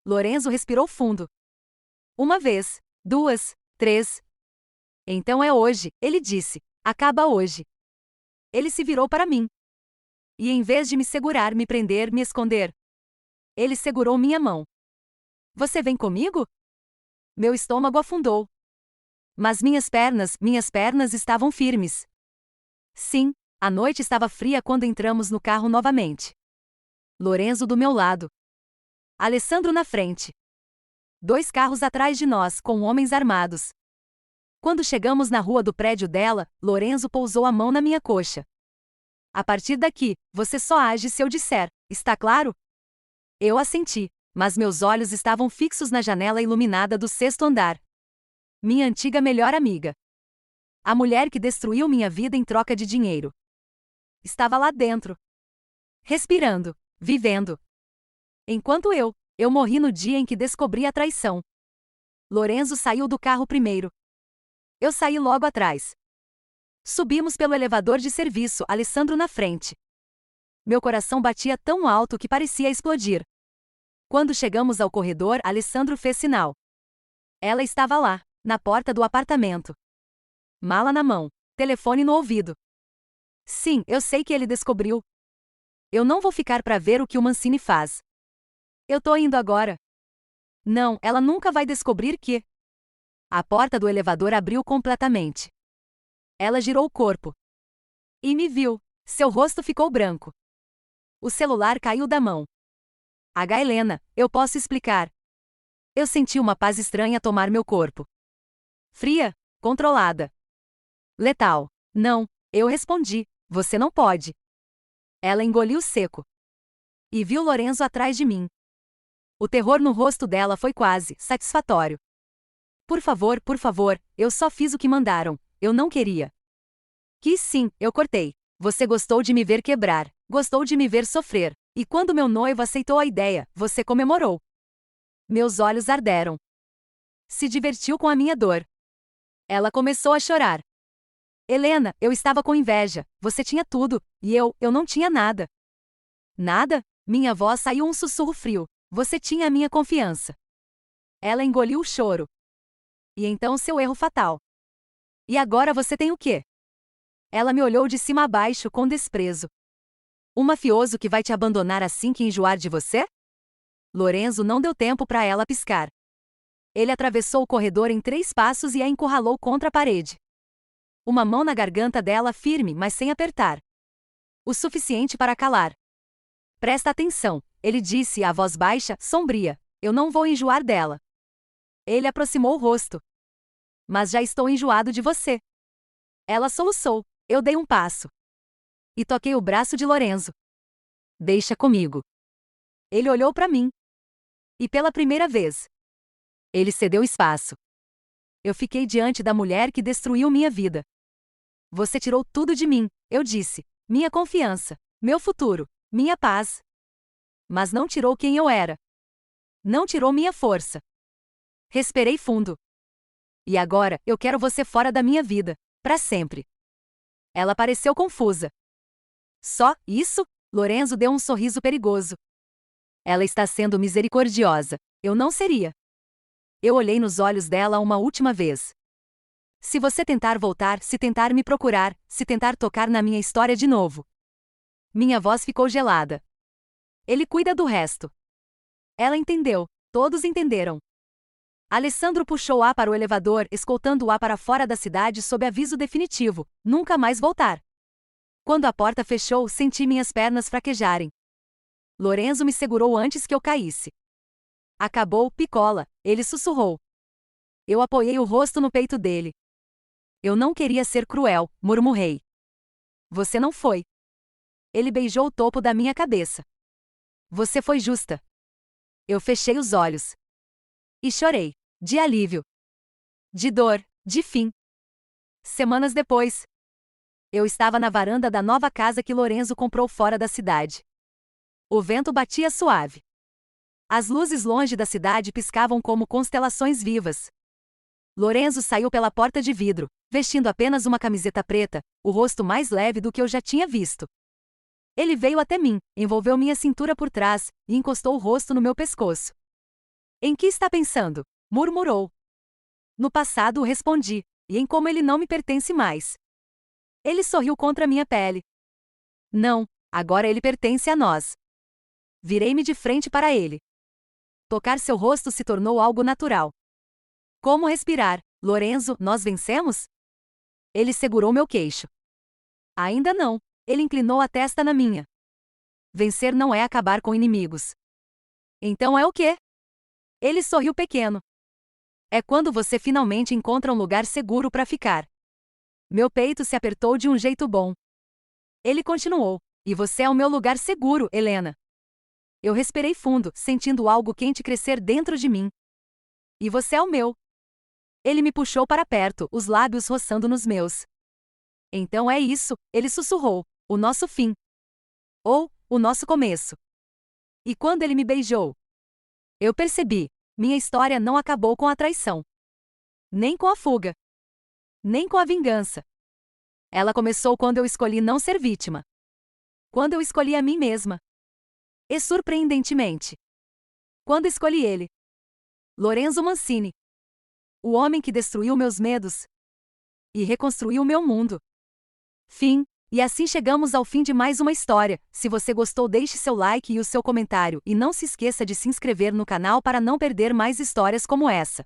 Lorenzo respirou fundo. Uma vez, duas, três. Então é hoje, ele disse. Acaba hoje. Ele se virou para mim. E em vez de me segurar, me prender, me esconder, ele segurou minha mão. Você vem comigo? Meu estômago afundou. Mas minhas pernas estavam firmes. Sim, a noite estava fria quando entramos no carro novamente. Lorenzo do meu lado. Alessandro na frente. 2 carros atrás de nós, com homens armados. Quando chegamos na rua do prédio dela, Lorenzo pousou a mão na minha coxa. A partir daqui, você só age se eu disser, está claro? Eu assenti, mas meus olhos estavam fixos na janela iluminada do 6º andar. Minha antiga melhor amiga. A mulher que destruiu minha vida em troca de dinheiro. Estava lá dentro. Respirando, vivendo. Enquanto eu morri no dia em que descobri a traição. Lorenzo saiu do carro primeiro. Eu saí logo atrás. Subimos pelo elevador de serviço, Alessandro na frente. Meu coração batia tão alto que parecia explodir. Quando chegamos ao corredor, Alessandro fez sinal. Ela estava lá, na porta do apartamento. Mala na mão, telefone no ouvido. Sim, eu sei que ele descobriu. Eu não vou ficar para ver o que o Mancini faz. Eu tô indo agora. Não, ela nunca vai descobrir que... A porta do elevador abriu completamente. Ela girou o corpo. E me viu. Seu rosto ficou branco. O celular caiu da mão. Helena, eu posso explicar. Eu senti uma paz estranha tomar meu corpo. Fria, controlada. Letal. Não, eu respondi. Você não pode. Ela engoliu seco. E viu Lorenzo atrás de mim. O terror no rosto dela foi quase satisfatório. Por favor, eu só fiz o que mandaram. Eu não queria. Quis sim, eu cortei. Você gostou de me ver quebrar, gostou de me ver sofrer. E quando meu noivo aceitou a ideia, você comemorou. Meus olhos arderam. Se divertiu com a minha dor. Ela começou a chorar. Helena, eu estava com inveja. Você tinha tudo, e eu não tinha nada. Nada? Minha voz saiu um sussurro frio. Você tinha a minha confiança. Ela engoliu o choro. E então seu erro fatal. E agora você tem o quê? Ela me olhou de cima a baixo com desprezo. Um mafioso que vai te abandonar assim que enjoar de você? Lorenzo não deu tempo para ela piscar. Ele atravessou o corredor em 3 passos e a encurralou contra a parede. Uma mão na garganta dela firme, mas sem apertar. O suficiente para calar. Presta atenção, ele disse a voz baixa, sombria. Eu não vou enjoar dela. Ele aproximou o rosto. Mas já estou enjoado de você. Ela soluçou. Eu dei um passo. E toquei o braço de Lorenzo. Deixa comigo. Ele olhou para mim. E pela primeira vez, ele cedeu espaço. Eu fiquei diante da mulher que destruiu minha vida. Você tirou tudo de mim, eu disse. Minha confiança, meu futuro, minha paz. Mas não tirou quem eu era. Não tirou minha força. Respirei fundo. E agora, eu quero você fora da minha vida, para sempre. Ela pareceu confusa. Só isso? Lorenzo deu um sorriso perigoso. Ela está sendo misericordiosa. Eu não seria. Eu olhei nos olhos dela uma última vez. Se você tentar voltar, se tentar me procurar, se tentar tocar na minha história de novo. Minha voz ficou gelada. Ele cuida do resto. Ela entendeu. Todos entenderam. Alessandro puxou-a para o elevador, escoltando-a para fora da cidade sob aviso definitivo: nunca mais voltar. Quando a porta fechou, senti minhas pernas fraquejarem. Lorenzo me segurou antes que eu caísse. Acabou, Picola, ele sussurrou. Eu apoiei o rosto no peito dele. Eu não queria ser cruel, murmurei. Você não foi. Ele beijou o topo da minha cabeça. Você foi justa. Eu fechei os olhos. E chorei. De alívio. De dor, de fim. Semanas depois, eu estava na varanda da nova casa que Lorenzo comprou fora da cidade. O vento batia suave. As luzes longe da cidade piscavam como constelações vivas. Lorenzo saiu pela porta de vidro, vestindo apenas uma camiseta preta, o rosto mais leve do que eu já tinha visto. Ele veio até mim, envolveu minha cintura por trás e encostou o rosto no meu pescoço. Em que está pensando? Murmurou. No passado, respondi, e em como ele não me pertence mais. Ele sorriu contra minha pele. Não, agora ele pertence a nós. Virei-me de frente para ele. Tocar seu rosto se tornou algo natural. Como respirar? Lorenzo, nós vencemos? Ele segurou meu queixo. Ainda não. Ele inclinou a testa na minha. Vencer não é acabar com inimigos. Então é o quê? Ele sorriu pequeno. É quando você finalmente encontra um lugar seguro para ficar. Meu peito se apertou de um jeito bom. Ele continuou. E você é o meu lugar seguro, Helena. Eu respirei fundo, sentindo algo quente crescer dentro de mim. E você é o meu. Ele me puxou para perto, os lábios roçando nos meus. Então é isso, ele sussurrou. O nosso fim. Ou, o nosso começo. E quando ele me beijou, eu percebi. Minha história não acabou com a traição. Nem com a fuga. Nem com a vingança. Ela começou quando eu escolhi não ser vítima. Quando eu escolhi a mim mesma. E surpreendentemente, quando escolhi ele. Lorenzo Mancini. O homem que destruiu meus medos e reconstruiu meu mundo. Fim. E assim chegamos ao fim de mais uma história. Se você gostou, deixe seu like e o seu comentário, e não se esqueça de se inscrever no canal para não perder mais histórias como essa.